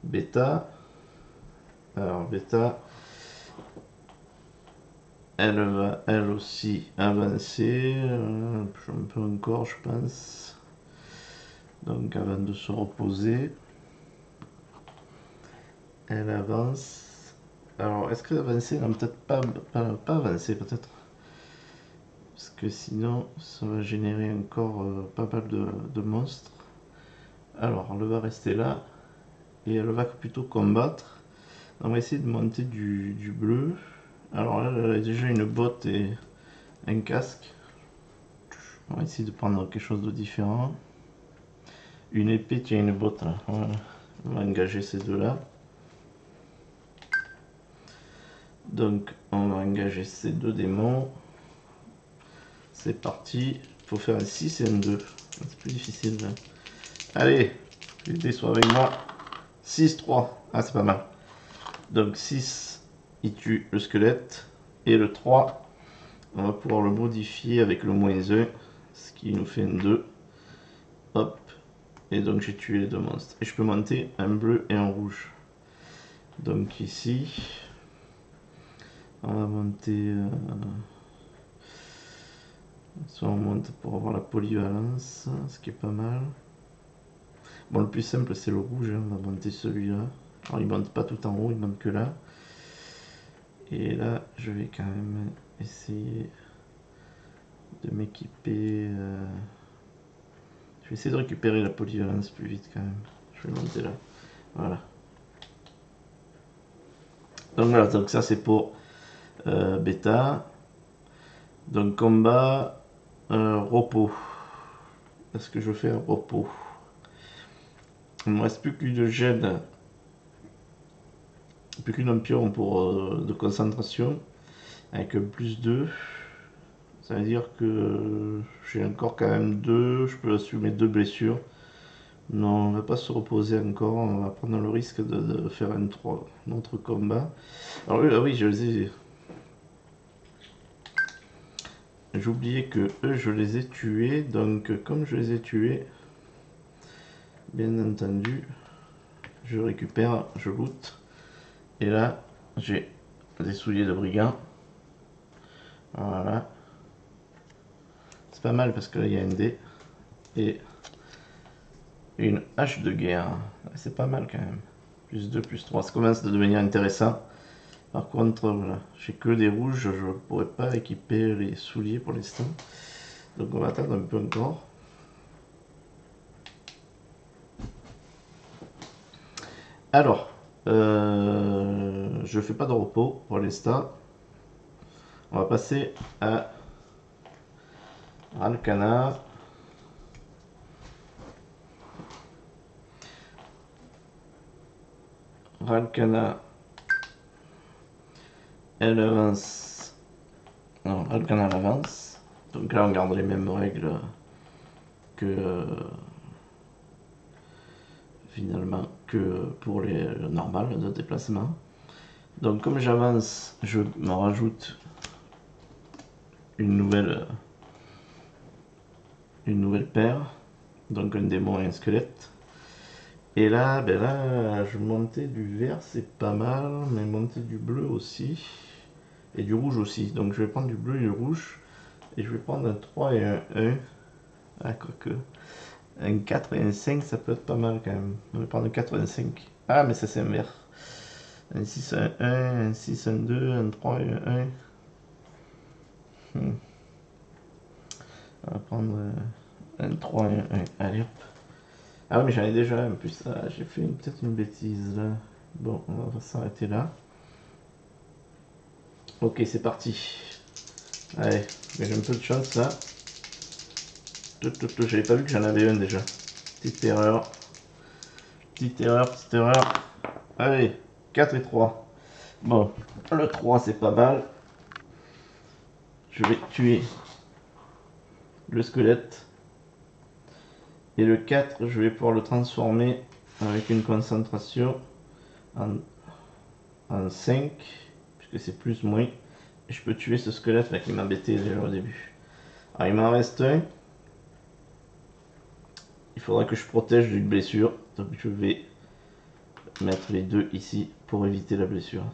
Beta. Alors Beta, elle va elle aussi avancer, un peu encore je pense. Donc avant de se reposer, elle avance. Alors, est-ce que avancer? Non, peut-être pas avancer, peut-être. Parce que sinon, ça va générer encore pas mal de monstres. Alors, elle va rester là. Et elle va plutôt combattre. On va essayer de monter du bleu. Alors là, elle a déjà une botte et un casque. On va essayer de prendre quelque chose de différent. Une épée, tiens, une botte là. Voilà. On va engager ces deux-là. Donc on va engager ces deux démons. C'est parti. Il faut faire un 6 et un 2. C'est plus difficile là. Allez, les dés soient avec moi. 6, 3. Ah c'est pas mal. Donc 6 il tue le squelette. Et le 3, on va pouvoir le modifier avec le -1, ce qui nous fait un 2. Hop. Et donc j'ai tué les deux monstres. Et je peux monter un bleu et un rouge. Donc ici, on va monter... soit on monte pour avoir la polyvalence, ce qui est pas mal. Bon, le plus simple c'est le rouge, hein. On va monter celui-là. Alors il monte pas tout en haut, il monte que là. Et là, je vais quand même essayer de m'équiper. Je vais essayer de récupérer la polyvalence plus vite quand même. Je vais monter là. Voilà. Donc voilà, donc ça c'est pour bêta. Donc combat, repos. Est-ce que je fais un repos? Il ne me reste plus qu'une gêne. Plus qu'une pion pour de concentration. Avec un +2. Ça veut dire que j'ai encore quand même 2. Je peux assumer 2 blessures. Non, on va pas se reposer encore. On va prendre le risque de faire un autre combat. Alors oui, je les ai... J'ai oublié que eux, je les ai tués. Donc comme je les ai tués, bien entendu, je récupère, je loot. Et là, j'ai des souliers de brigand. Voilà. C'est pas mal parce que là, il y a un dé. Et une hache de guerre. C'est pas mal quand même. +2, +3. Ça commence à devenir intéressant. Par contre, voilà, j'ai que des rouges. Je ne pourrais pas équiper les souliers pour l'instant. Donc on va attendre un peu encore. Alors, je fais pas de repos pour l'instant. On va passer à Ralkana. Ralkana, elle avance. Non, Ralkana elle avance. Donc là, on garde les mêmes règles que finalement que pour les normales de déplacement. Donc comme j'avance, je me rajoute une nouvelle paire, donc un démon et un squelette. Et là, ben là, je montais du vert, c'est pas mal, mais monter du bleu aussi, et du rouge aussi. Donc je vais prendre du bleu et du rouge, et je vais prendre un 3 et un 1. Ah, quoique. Un 4 et un 5, ça peut être pas mal quand même. On va prendre un 4 et un 5. Ah, mais ça c'est un vert. Un 6, un 1, un 6, un 2, un 3 et un 1. On va prendre un 3 et un 1. Allez hop. Ah oui, mais j'en ai déjà un plus. Ah, j'ai fait peut-être une bêtise là. Bon, on va s'arrêter là. Ok, c'est parti. Allez, mais j'ai un peu de chance là. J'avais pas vu que j'en avais un déjà. Petite erreur. Petite erreur, petite erreur. Allez, 4 et 3. Bon, le 3 c'est pas mal. Je vais tuer le squelette. Et le 4, je vais pouvoir le transformer avec une concentration en 5, puisque c'est plus moins. Et je peux tuer ce squelette qui m'embêtait déjà au début. Alors il m'en reste un. Il faudra que je protège d'une blessure. Donc je vais mettre les deux ici pour éviter la blessure.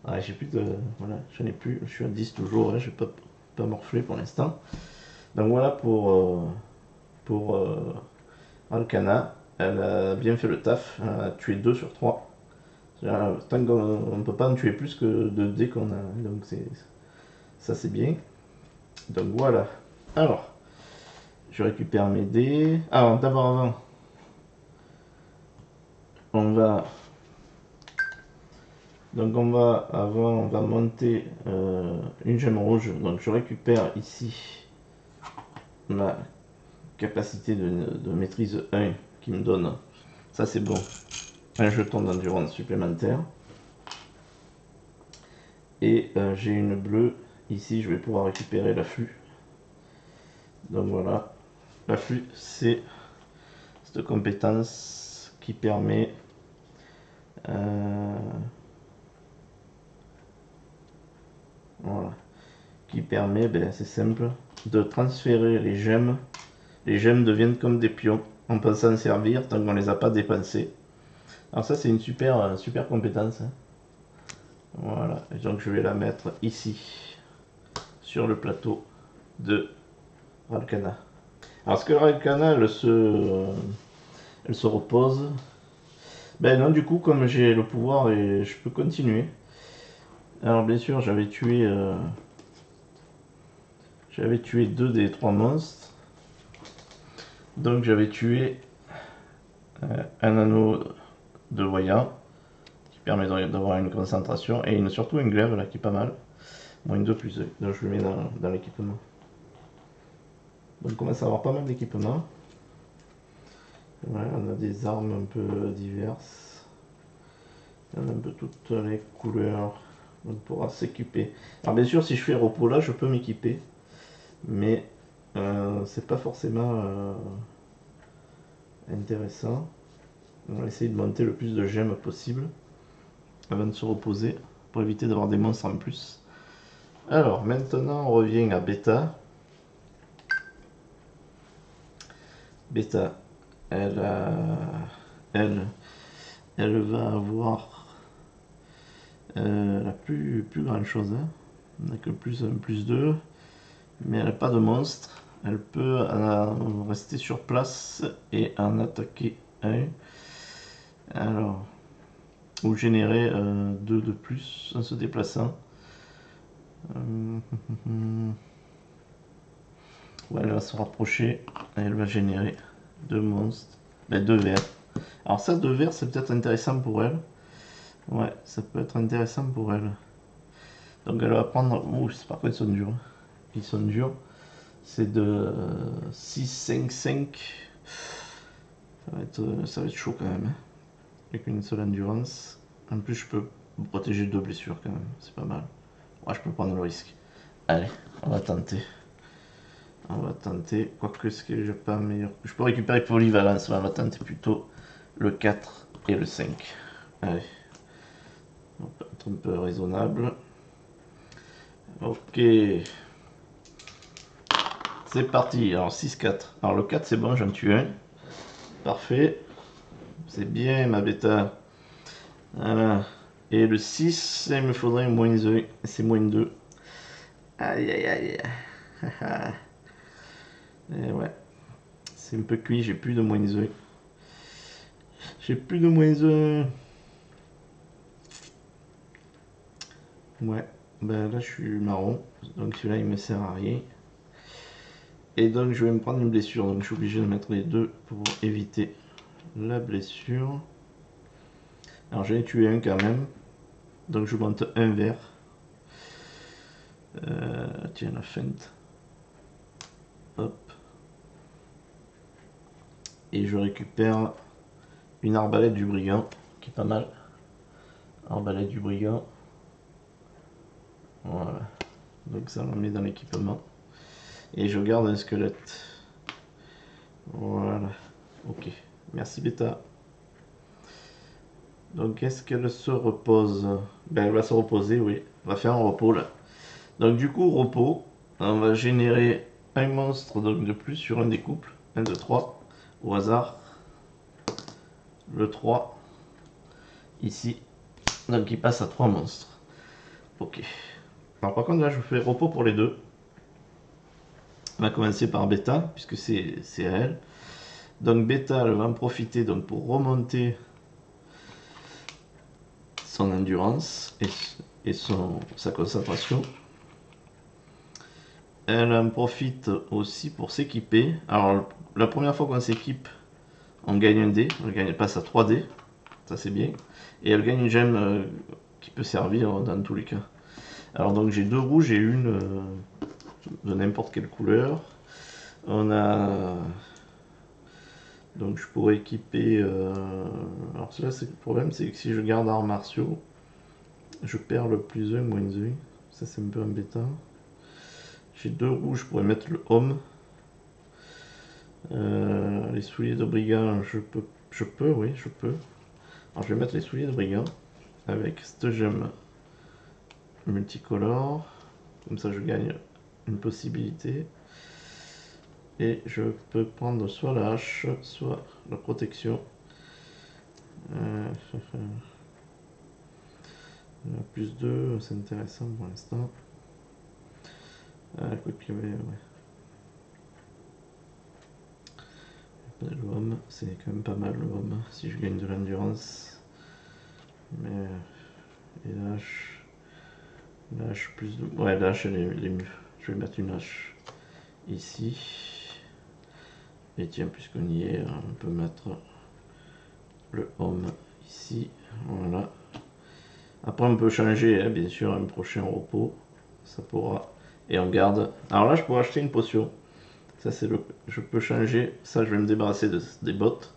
Ah, j'ai plus de... Voilà, j'en ai plus. Je suis à 10 toujours, hein, je vais pas morfler pour l'instant. Donc voilà pour Alcana. Elle a bien fait le taf. Elle a tué 2 sur 3. Tant qu'on ne peut pas en tuer plus que 2 dés qu'on a. Donc ça c'est bien. Donc voilà. Alors, je récupère mes dés. Alors d'abord avant, on va... Donc on va monter une gemme rouge. Donc je récupère ici ma capacité de maîtrise 1 qui me donne, ça c'est bon, un jeton d'endurance supplémentaire. Et j'ai une bleue, ici je vais pouvoir récupérer l'affût. Donc voilà, l'affût c'est cette compétence qui permet qui permet, ben, c'est simple, de transférer les gemmes. Les gemmes deviennent comme des pions. On peut s'en servir tant qu'on les a pas dépensés. Alors ça c'est une super compétence. Hein. Voilà, et donc je vais la mettre ici, sur le plateau de Ralkana. Alors ce que Ralkana, elle se repose. Ben non, du coup, comme j'ai le pouvoir et je peux continuer. Alors bien sûr, j'avais tué 2 des 3 monstres. Donc j'avais tué un anneau de voyant qui permet d'avoir une concentration et surtout une glaive là qui est pas mal. Moins 2 plus 2. Donc je le mets dans l'équipement. Donc on commence à avoir pas mal d'équipements. Ouais, on a des armes un peu diverses. On a un peu toutes les couleurs. On pourra s'équiper. Alors bien sûr, si je fais repos là, je peux m'équiper. Mais c'est pas forcément intéressant. On va essayer de monter le plus de gemmes possible avant de se reposer pour éviter d'avoir des monstres en plus. Alors maintenant on revient à Beta. Beta, elle va avoir la plus grande chose. Hein. On n'a que plus 1, plus 2. Mais elle n'a pas de monstre. Elle peut rester sur place et en attaquer un. Alors, ou générer 2 de plus en se déplaçant. Ouais, elle va se rapprocher et elle va générer 2 monstres. Ben, 2 vers. Alors ça, 2 vers, c'est peut-être intéressant pour elle. Ouais, ça peut être intéressant pour elle. Donc elle va prendre... Ouh, par contre ils sont durs. Ils sont durs. C'est de 6, 5, 5. Ça va être chaud quand même. Hein. Avec une seule endurance. En plus, je peux me protéger de 2 blessures quand même. C'est pas mal. Ouais, je peux prendre le risque. Allez, on va tenter. On va tenter. Quoique, ce que j'ai pas meilleur. Je peux récupérer polyvalence. On va tenter plutôt le 4 et le 5. Allez. On peut être un peu raisonnable. Ok. C'est parti. Alors 6-4. Alors le 4 c'est bon, j'en tue un. Parfait. C'est bien ma bêta. Voilà. Et le 6, il me faudrait moins 1. C'est moins 2. Aïe aïe aïe. Et ouais. C'est un peu cuit, j'ai plus de moins 1. J'ai plus de moins 1. Ouais. Ben là je suis marron. Donc celui-là il me sert à rien. Et donc je vais me prendre une blessure. Donc je suis obligé de mettre les 2 pour éviter la blessure. Alors j'en ai tué un quand même. Donc je monte un vert. Tiens la feinte. Hop. Et je récupère une arbalète du brigand. Qui est pas mal. Arbalète du brigand. Voilà. Donc ça on met dans l'équipement. Et je garde un squelette. Voilà. Ok. Merci bêta. Donc est-ce qu'elle se repose? Ben elle va se reposer, oui. On va faire un repos là. Donc du coup repos. On va générer un monstre donc, de plus sur un des couples. 1, 2, 3. Au hasard. Le 3. Ici. Donc il passe à 3 monstres. Ok. Alors par contre là je fais repos pour les 2. On va commencer par bêta puisque c'est à elle. Donc bêta elle va en profiter donc, pour remonter son endurance et sa concentration. Elle en profite aussi pour s'équiper. Alors la première fois qu'on s'équipe, on gagne un dé, elle passe à 3 dés, ça c'est bien. Et elle gagne une gemme qui peut servir dans tous les cas. Alors donc j'ai 2 rouges et une de n'importe quelle couleur. On a... Donc je pourrais équiper... Alors là c'est le problème, c'est que si je garde arts martiaux, je perds le plus 1, moins 1. Ça c'est un peu embêtant. J'ai 2 rouges, je pourrais mettre le homme. Les souliers de brigand, oui, je peux. Alors je vais mettre les souliers de brigand avec cette gemme multicolore. Comme ça je gagne une possibilité. Et je peux prendre soit la hache, soit la protection. Plus 2, c'est intéressant pour l'instant. Coup de pied, ouais. L'homme, c'est quand même pas mal l'homme, si je gagne de l'endurance. Mais et l'âge plus de... Ouais, l'âge elle est mieux. Je vais mettre une hache ici. Et tiens, puisqu'on y est, on peut mettre le homme ici. Voilà. Après, on peut changer, hein, bien sûr, un prochain repos. Ça pourra. Et on garde. Alors là, je pourrais acheter une potion. Ça, c'est le. Je peux changer. Ça, je vais me débarrasser des bottes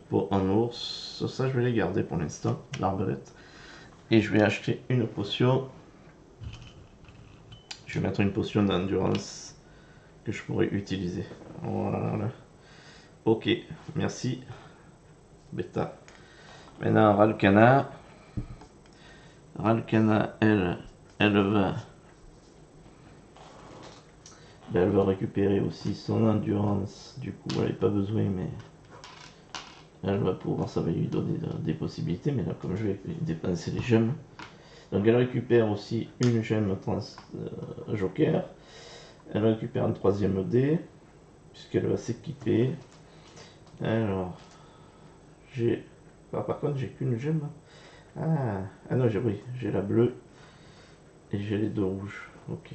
pour un ours. Ça, je vais les garder pour l'instant. L'arbalète. Et je vais acheter une potion. Je vais mettre une potion d'endurance que je pourrais utiliser. Voilà. Ok, merci. Bêta. Maintenant, Ralkana. Ralkana, elle va. Elle va récupérer aussi son endurance. Du coup, elle n'a pas besoin, mais elle va pouvoir, ça va lui donner des possibilités. Mais là, comme je vais dépenser les gemmes, donc elle récupère aussi une gemme joker. Elle récupère un troisième dé, puisqu'elle va s'équiper. Alors, j'ai. Ah, par contre, j'ai qu'une gemme. Ah non, oui, j'ai la bleue et j'ai les deux rouges. Ok.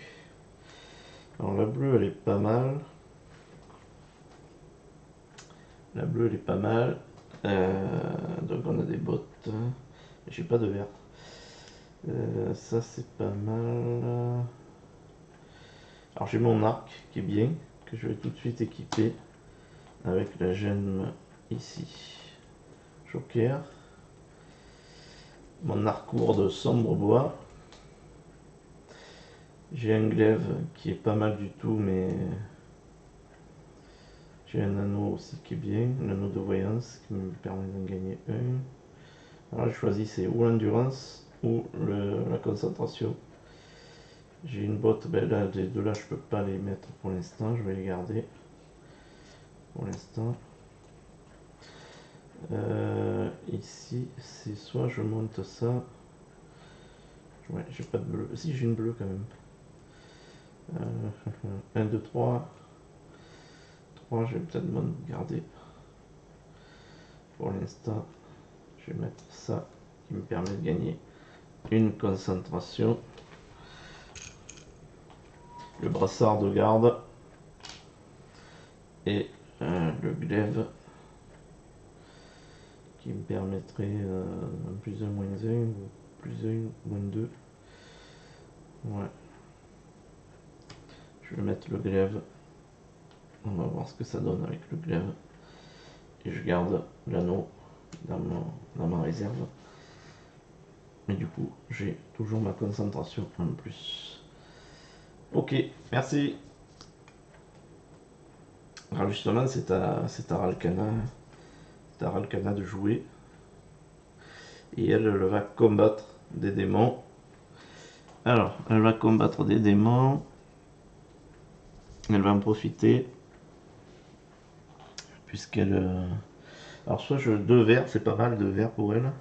Alors la bleue, elle est pas mal. La bleue, elle est pas mal. Donc on a des bottes. J'ai pas de vert. Ça, c'est pas mal. Alors j'ai mon arc qui est bien, que je vais tout de suite équiper avec la gemme ici. Joker. Mon arc court de sombre bois. J'ai un glaive qui est pas mal du tout, mais j'ai un anneau aussi qui est bien, un anneau de voyance qui me permet d'en gagner un. Alors je choisis c'est ou l'endurance ou la concentration. J'ai une botte, ben là les deux là je peux pas les mettre pour l'instant, je vais les garder pour l'instant. Ici c'est soit je monte ça. Ouais, j'ai pas de bleu. Si j'ai une bleue quand même. 1, 2, 3. 3, je vais peut-être m'en garder. Pour l'instant, je vais mettre ça qui me permet de gagner une concentration. Le brassard de garde. Et le glaive qui me permettrait un plus 1, moins 1 ou plus 1, moins 2. Ouais. Je vais mettre le glaive. On va voir ce que ça donne avec le glaive. Et je garde l'anneau dans ma réserve. Mais du coup, j'ai toujours ma concentration en plus. Ok, merci. Alors justement, c'est à Ralkana de jouer. Et elle va combattre des démons. Alors, elle va combattre des démons. Elle va en profiter. Puisqu'elle... Alors soit je 2 verres, c'est pas mal 2 verres pour elle.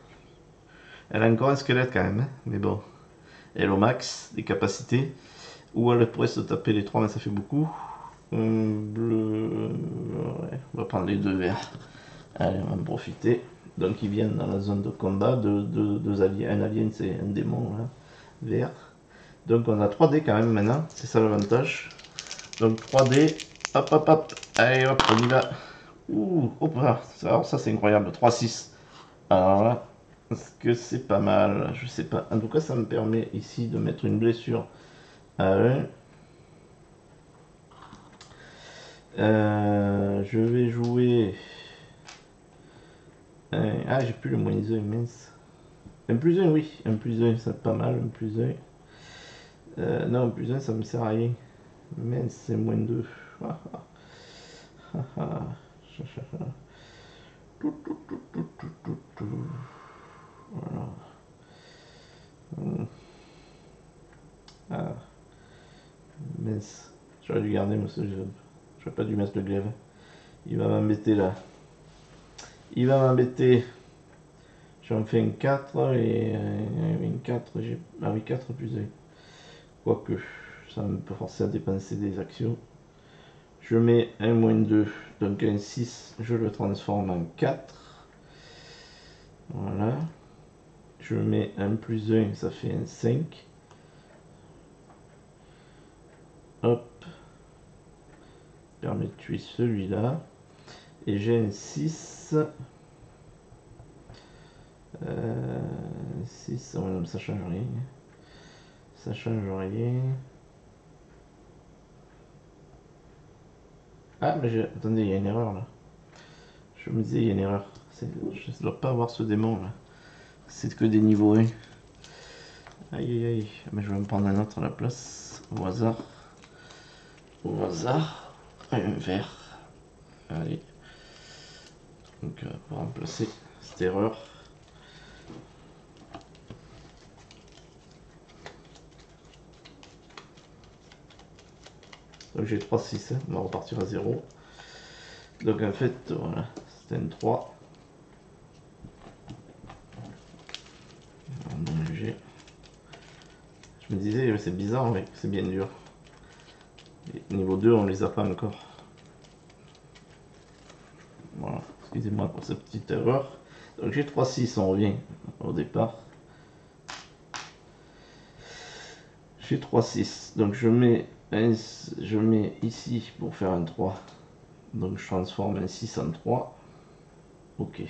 Elle a encore un squelette quand même, hein, mais bon. Elle est au max des capacités. Ou elle pourrait se taper les 3, mais ça fait beaucoup. Bleu... Ouais, on va prendre les 2 verres. Allez, on va en profiter. Donc ils viennent dans la zone de combat. Deux alliés. Un alien, c'est un démon, là, vert. Donc on a 3D quand même maintenant, c'est ça l'avantage. Donc 3D, hop hop hop, allez hop, on y va. Ouh, hop là, alors ça c'est incroyable, 3-6. Alors là, est-ce que c'est pas mal? Je sais pas. En tout cas, ça me permet ici de mettre une blessure à 1. Je vais jouer. Ah, j'ai plus le moins 1, mince. Un plus 1, oui. Un plus 1, c'est pas mal, un plus 1. Non, un plus 1, ça me sert à rien. Mince, c'est moins 2. Voilà. Ah. mince. J'aurais dû garder, monsieur. J'aurais pas dû mettre le glaive. Il va m'embêter là. Il va m'embêter. J'en fais une 4 et une 4. Ah oui, 4 plus 1. Quoique, ça me peut forcer à dépenser des actions. Je mets un moins 2, donc un 6, je le transforme en 4. Voilà. Je mets un plus 1, ça fait un 5. Hop. Permet de tuer celui-là. Et j'ai un 6. 6, oh non, ça change rien. Ça change rien. Ah, mais attendez, il y a une erreur là. Je me disais, il y a une erreur. Je ne dois pas avoir ce démon là. C'est que des niveaux 1. Aïe aïe aïe. Mais je vais me prendre un autre à la place. Au hasard. Au hasard. Un vert. Allez. Donc, pour remplacer cette erreur. Donc j'ai 3, 6, hein. On va repartir à 0. Donc en fait, voilà, c'est un 3. Je me disais, c'est bizarre, mais c'est bien dur. Et niveau 2, on les a pas encore. Voilà, excusez-moi pour cette petite erreur. Donc j'ai 3, 6, on revient au départ. J'ai 3, 6. Donc je mets ici pour faire un 3. Donc je transforme un 6 en 3. Ok.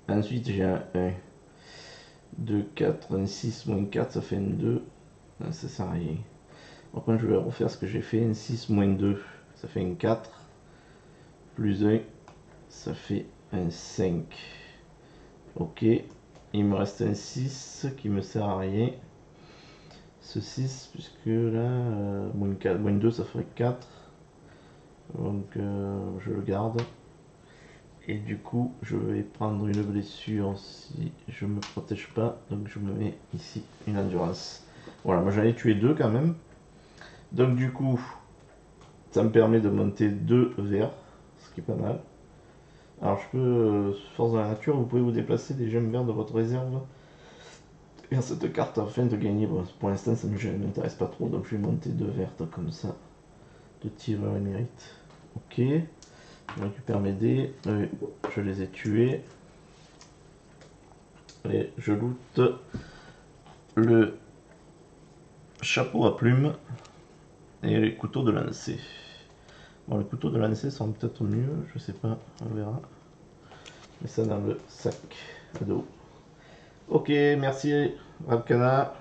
Ensuite j'ai un 1. 2, 4, un 6 moins 4, ça fait un 2. Ça sert à rien. Par contre je vais refaire ce que j'ai fait. Un 6 moins 2, ça fait un 4. Plus 1, ça fait un 5. Ok. Il me reste un 6 qui me sert à rien. Ce 6, puisque là, moins 4, moins 2, ça ferait 4. Donc je le garde. Et du coup, je vais prendre une blessure si je me protège pas. Donc je me mets ici une endurance. Voilà, moi j'en ai tué 2 quand même. Donc du coup, ça me permet de monter 2 verts, ce qui est pas mal. Alors je peux, force de la nature, vous pouvez vous déplacer des gemmes verts de votre réserve vers cette carte afin de gagner. Bon, pour l'instant ça ne m'intéresse pas trop, donc je vais monter 2 vertes comme ça. 2 tireurs émérites. Ok. Je récupère mes dés. Je les ai tués. Et je loot le chapeau à plumes et les couteaux de lancer. Bon, les couteaux de lancer sont peut-être mieux, je sais pas, on verra. Je mets ça dans le sac à dos. Ok, merci Valkana.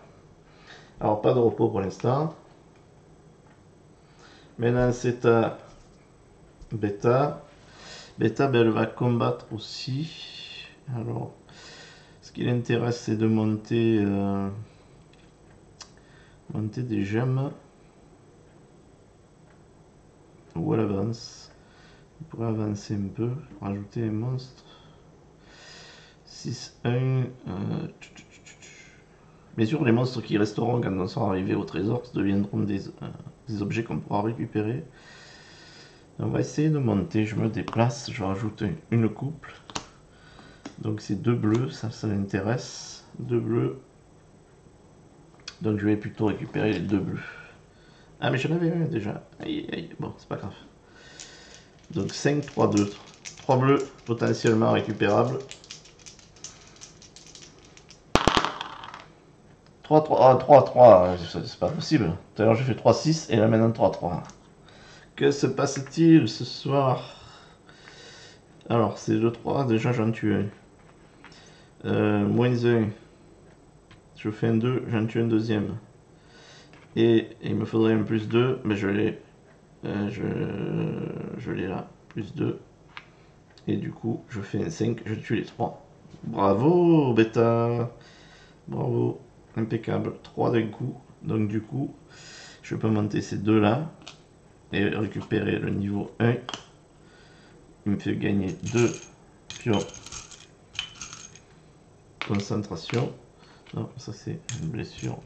Alors, pas de repos pour l'instant. Maintenant, c'est à Beta. Beta, ben, elle va combattre aussi. Alors, ce qui l'intéresse, c'est de monter, monter des gemmes. Ou elle avance. On pourrait avancer un peu, rajouter un monstre. 6-1. Bien sûr, les monstres qui resteront quand on sera arrivé au trésor deviendront des objets qu'on pourra récupérer. On va essayer de monter. Je me déplace, je rajoute une couple. Donc c'est 2 bleus, ça m'intéresse. 2 bleus. Donc je vais plutôt récupérer les 2 bleus. Ah mais j'en avais un déjà. Aïe aïe, bon c'est pas grave. Donc 5, 3, 2. 3 bleus potentiellement récupérables. 3, 3, ah, 3, 3, c'est pas possible. Tout à l'heure j'ai fait 3, 6 et là maintenant 3, 3. Que se passe-t-il ce soir? Alors c'est le 3, déjà j'en tue un. Moins 1. Je fais un 2, j'en tue un deuxième. Et il me faudrait un plus 2, mais je l'ai. Je l'ai là, plus 2. Et du coup, je fais un 5, je tue les 3. Bravo, bêta. Bravo, impeccable. 3 d'un coup. Donc du coup, je peux monter ces deux là et récupérer le niveau 1. Il me fait gagner 2 pions. Concentration. Non, ça c'est une blessure.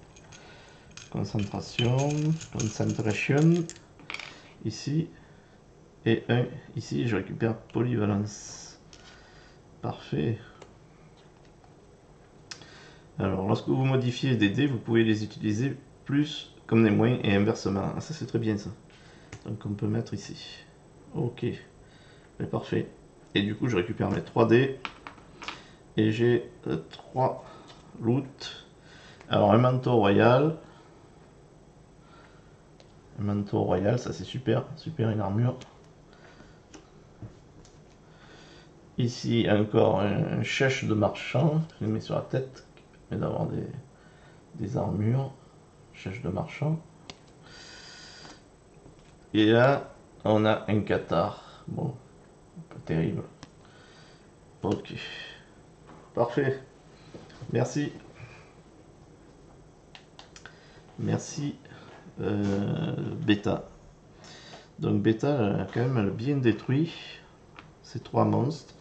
concentration, concentration, ici, et 1 ici, je récupère polyvalence. Parfait. Alors, lorsque vous modifiez des dés, vous pouvez les utiliser plus comme des moins et inversement. Ah, ça c'est très bien ça. Donc on peut mettre ici. Ok, c'est parfait. Et du coup, je récupère mes 3 dés. Et j'ai 3 loot. Alors, un manteau royal. Un manteau royal, ça c'est super. Super, une armure. Ici, encore un chèche de marchand. Je le mets sur la tête. Qui permet d'avoir des armures. Chèche de marchand. Et là, on a un cathare. Bon, pas terrible. Ok. Parfait. Merci. Merci. Bêta. Donc Bêta, quand même, elle a bien détruit ces 3 monstres.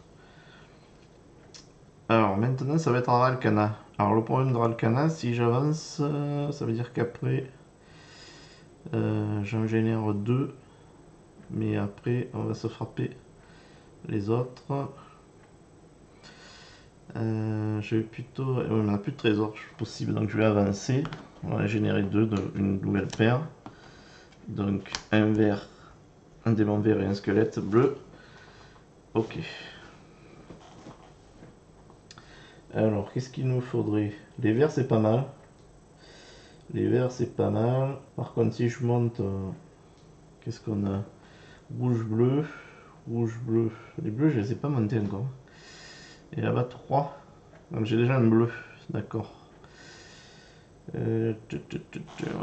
Alors maintenant, ça va être Ralkana. Alors le problème de Ralkana, si j'avance, ça veut dire qu'après, j'en génère 2. Mais après, on va se frapper les autres. Je vais plutôt... on n'a plus de trésor possible, donc je vais avancer. On va générer 2, une nouvelle paire. Donc un vert, un démon vert et un squelette bleu. Ok. Alors, qu'est-ce qu'il nous faudrait? Les verts, c'est pas mal. Les verts, c'est pas mal. Par contre, si je monte... qu'est-ce qu'on a? Rouge, bleu. Rouge, bleu. Les bleus, je les ai pas montés encore. Et là-bas, 3. Donc j'ai déjà un bleu. D'accord. On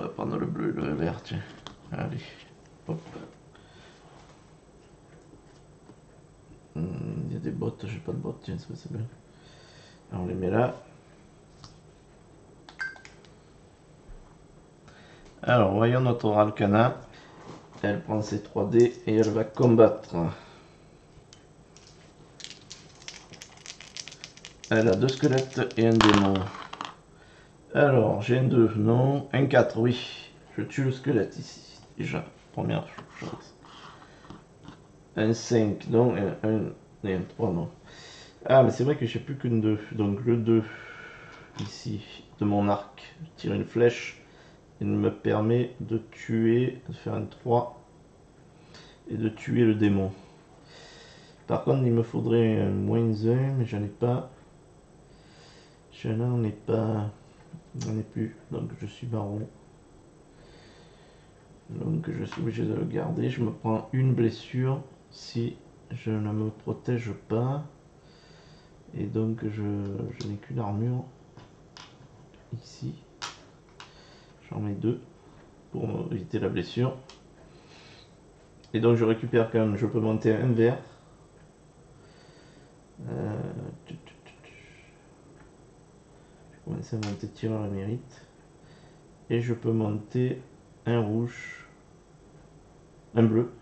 va prendre le bleu et le vert, tiens. Allez. Hop. Il y a des bottes, j'ai pas de bottes, tiens, c'est bien. Alors on les met là. Alors voyons notre Ralkana. Elle prend ses 3 dés et elle va combattre. Elle a 2 squelettes et un démon. Alors j'ai un 2, non. Un 4, oui. Je tue le squelette ici. Déjà, première chose. Un 5, non. Un et un 3, non. Ah, mais c'est vrai que j'ai plus qu'une 2. Donc le 2, ici, de mon arc, je tire une flèche. Il me permet de tuer, de faire un 3 et de tuer le démon. Par contre, il me faudrait un -1, mais j'en ai pas. Je n'en ai pas. J'en ai plus. Donc je suis baron. Donc je suis obligé de le garder. Je me prends une blessure si je ne me protège pas. Et donc je n'ai qu'une armure ici. J'en mets 2 pour éviter la blessure. Et donc je récupère quand même, je peux monter un vert. Je vais commencer à monter tireur à mérite. Et je peux monter un rouge, un bleu.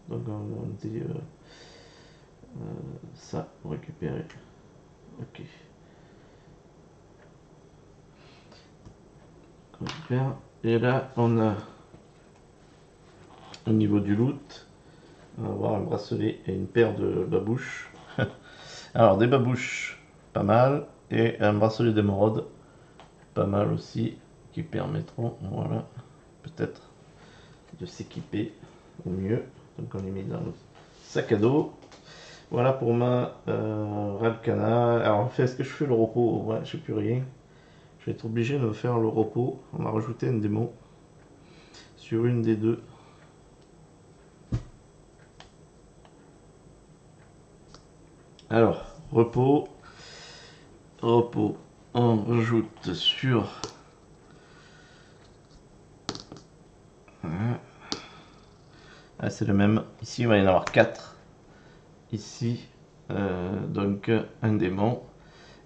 Donc on va monter ça pour récupérer. Ok. On récupère. Et là on a au niveau du loot, on va avoir un bracelet et une paire de babouches. Alors des babouches, pas mal. Et un bracelet d'émeraude, pas mal aussi, qui permettront, voilà, peut-être de s'équiper au mieux. Donc on les met dans le sac à dos. Voilà pour ma Ralkana. Alors en fait, est-ce que je fais le repos? Ouais, je sais plus rien. Je vais être obligé de faire le repos. On va rajouter un démon sur une des deux. Alors, repos. Repos. On rajoute sur... Ah, c'est le même. Ici, il va y en avoir 4. Ici, donc un démon.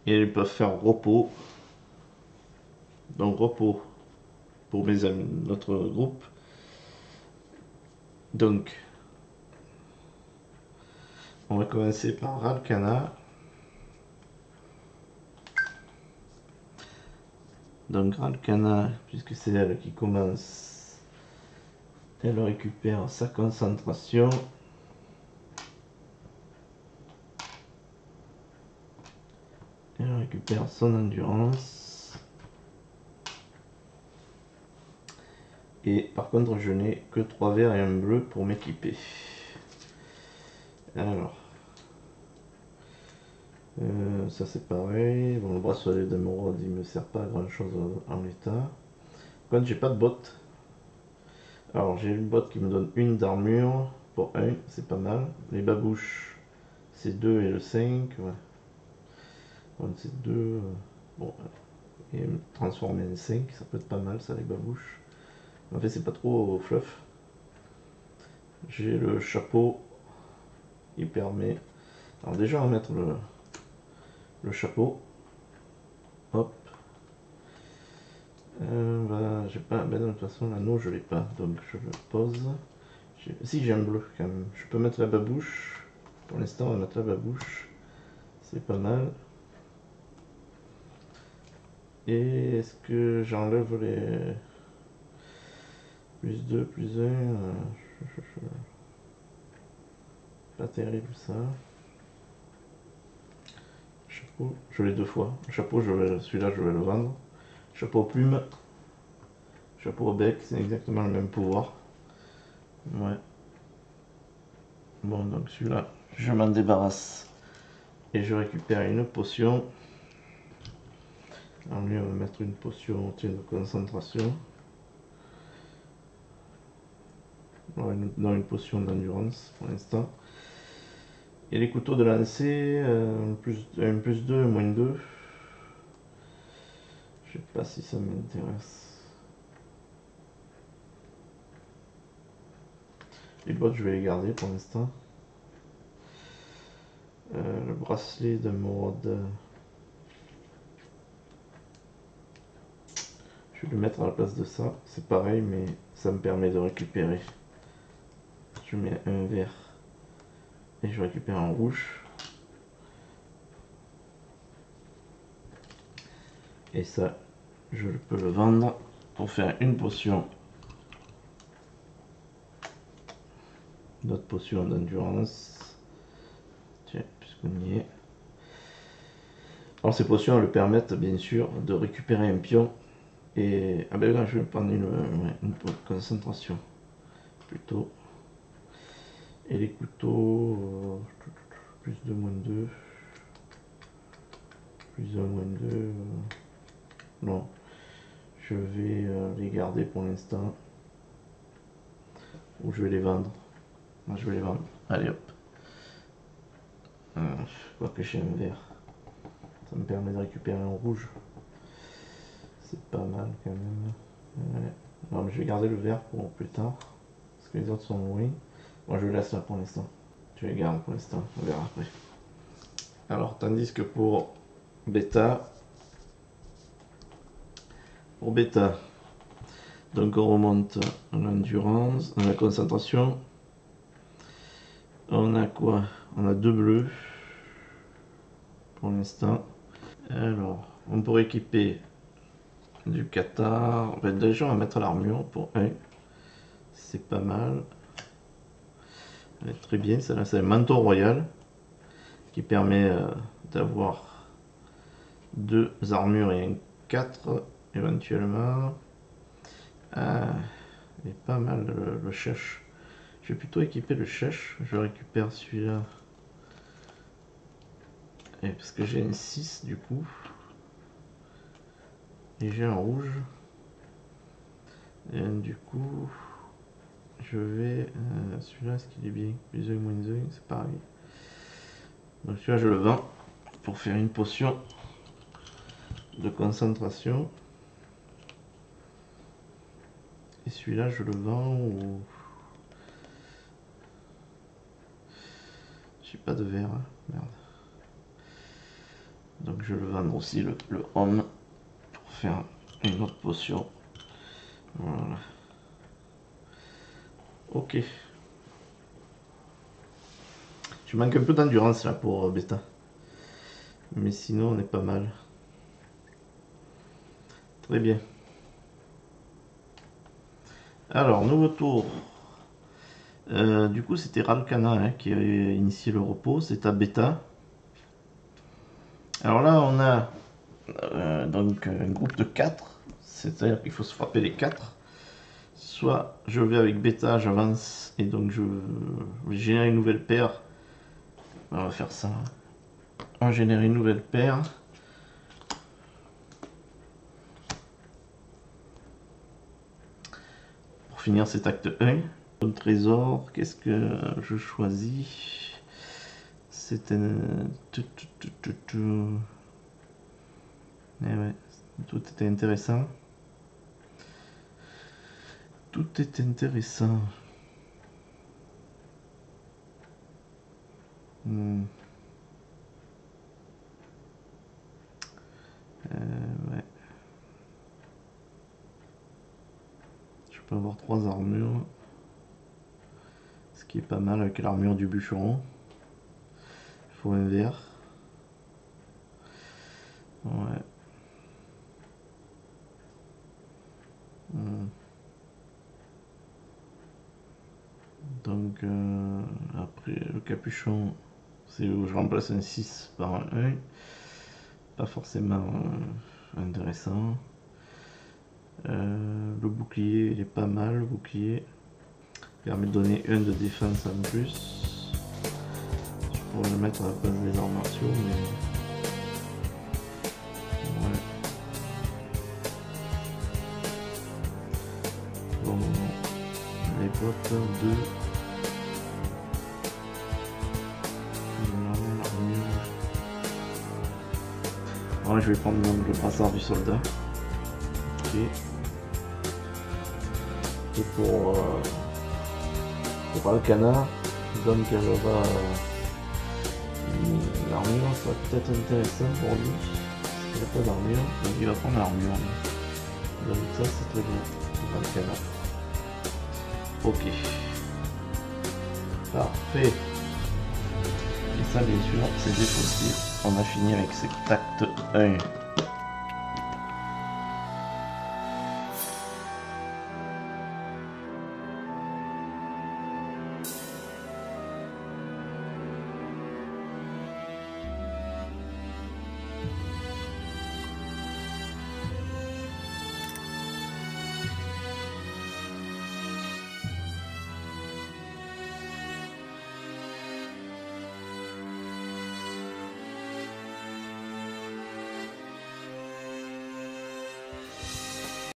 Et ils peuvent faire repos. Donc repos pour mes amis, notre groupe. Donc, on va commencer par Ralkana. Donc Ralkana, puisque c'est elle qui commence, elle récupère sa concentration. Elle récupère son endurance. Et par contre, je n'ai que 3 verts et un bleu pour m'équiper. Alors, ça c'est pareil. Bon, le bracelet d'émeraude, il me sert pas à grand chose en l'état. Par contre, j'ai pas de bottes. Alors, j'ai une botte qui me donne une d'armure pour 1, c'est pas mal. Les babouches, c'est 2 et le 5. Ouais. Bon, c'est 2. Bon, et me transformer en 5, ça peut être pas mal ça, les babouches. En fait, c'est pas trop fluff. J'ai le chapeau qui permet. Alors, déjà, on va mettre le chapeau. Hop. J'ai pas. Ben, de toute façon, l'anneau, je l'ai pas. Donc, je le pose. Si, j'ai un bleu quand même. Je peux mettre la babouche. Pour l'instant, on va mettre la babouche. C'est pas mal. Et est-ce que j'enlève les. Plus 2, plus 1. Pas terrible ça. Chapeau, je l'ai 2 fois. Le chapeau, celui-là, je vais le vendre. Chapeau plume. Chapeau bec, c'est exactement le même pouvoir. Ouais. Bon, donc celui-là, je m'en débarrasse. Et je récupère une potion. Alors lui, on va mettre une potion de concentration. Non, une potion d'endurance pour l'instant. Et les couteaux de lancer, un plus 2, moins 2. Je sais pas si ça m'intéresse. Les bottes, je vais les garder pour l'instant. Le bracelet de mode. Je vais le mettre à la place de ça. C'est pareil, mais ça me permet de récupérer. Je mets un vert et je récupère un rouge. Et ça, je peux le vendre pour faire une potion. D'autres potions d'endurance. Tiens, puisqu'on y est. Alors ces potions elles permettent bien sûr de récupérer un pion. Et ah ben là je vais prendre une concentration plutôt. Et les couteaux, plus 2, moins 2. Plus 1, moins 2. Non. Je vais les garder pour l'instant. Ou je vais les vendre. Moi je vais les vendre. Allez hop. Je vois que j'ai un vert. Ça me permet de récupérer un rouge. C'est pas mal quand même. Ouais. Non mais je vais garder le vert pour plus tard. Parce que les autres sont loin. Moi je le laisse là pour l'instant. Je les garde pour l'instant. On verra après. Alors tandis que pour bêta. Pour bêta. Donc on remonte l'endurance, la concentration. On a quoi? On a 2 bleus. Pour l'instant. Alors, on pourrait équiper du Qatar. Ben déjà, on va mettre l'armure pour 1. C'est pas mal. Très bien, ça là, c'est un manteau royal qui permet d'avoir 2 armures et un 4 éventuellement. Il est pas mal le chèche. Je vais plutôt équiper le chèche. Je récupère celui-là. Et parce que j'ai un 6 du coup. Et j'ai un rouge. Et du coup, je vais. Celui-là, est-ce qu'il est bien? Plus 1, moins 1, c'est pareil. Donc celui-là, je le vends pour faire une potion de concentration. Et celui-là, je le vends ou. J'ai pas de verre, hein. Merde. Donc je vais le vendre aussi le homme pour faire une autre potion. Voilà. Ok. Tu manques un peu d'endurance là pour bêta. Mais sinon on est pas mal. Très bien. Alors, nouveau tour. Du coup, c'était Ralkana hein, qui a initié le repos. C'est à bêta. Alors là, on a donc un groupe de 4. C'est-à-dire qu'il faut se frapper les 4. Soit je vais avec bêta, j'avance et donc je vais générer une nouvelle paire. On va faire ça. On va générer une nouvelle paire. Pour finir cet acte 1. Le trésor, qu'est-ce que je choisis? C'est un... Eh ouais, tout était intéressant. Tout est intéressant. Ouais. Je peux avoir 3 armures. Ce qui est pas mal avec l'armure du bûcheron. Il faut un vert. Ouais. Donc après le capuchon, c'est où je remplace un 6 par un 1. Pas forcément intéressant. Le bouclier, il est pas mal, le bouclier. Il permet de donner 1 de défense en plus. Je pourrais le mettre à la place des arts martiaux, mais... Ouais. Bon, les bottes 2. Ouais, je vais prendre le brassard du soldat. Ok. Et pour le canard, donc elle va l'armure, ça va peut-être intéressant pour lui. Il n'a pas d'armure, donc il va prendre l'armure. Donc ça c'est très bien pour le canard. Ok. Parfait. Et ça bien sûr c'est défaussé. On a fini avec cet acte 1.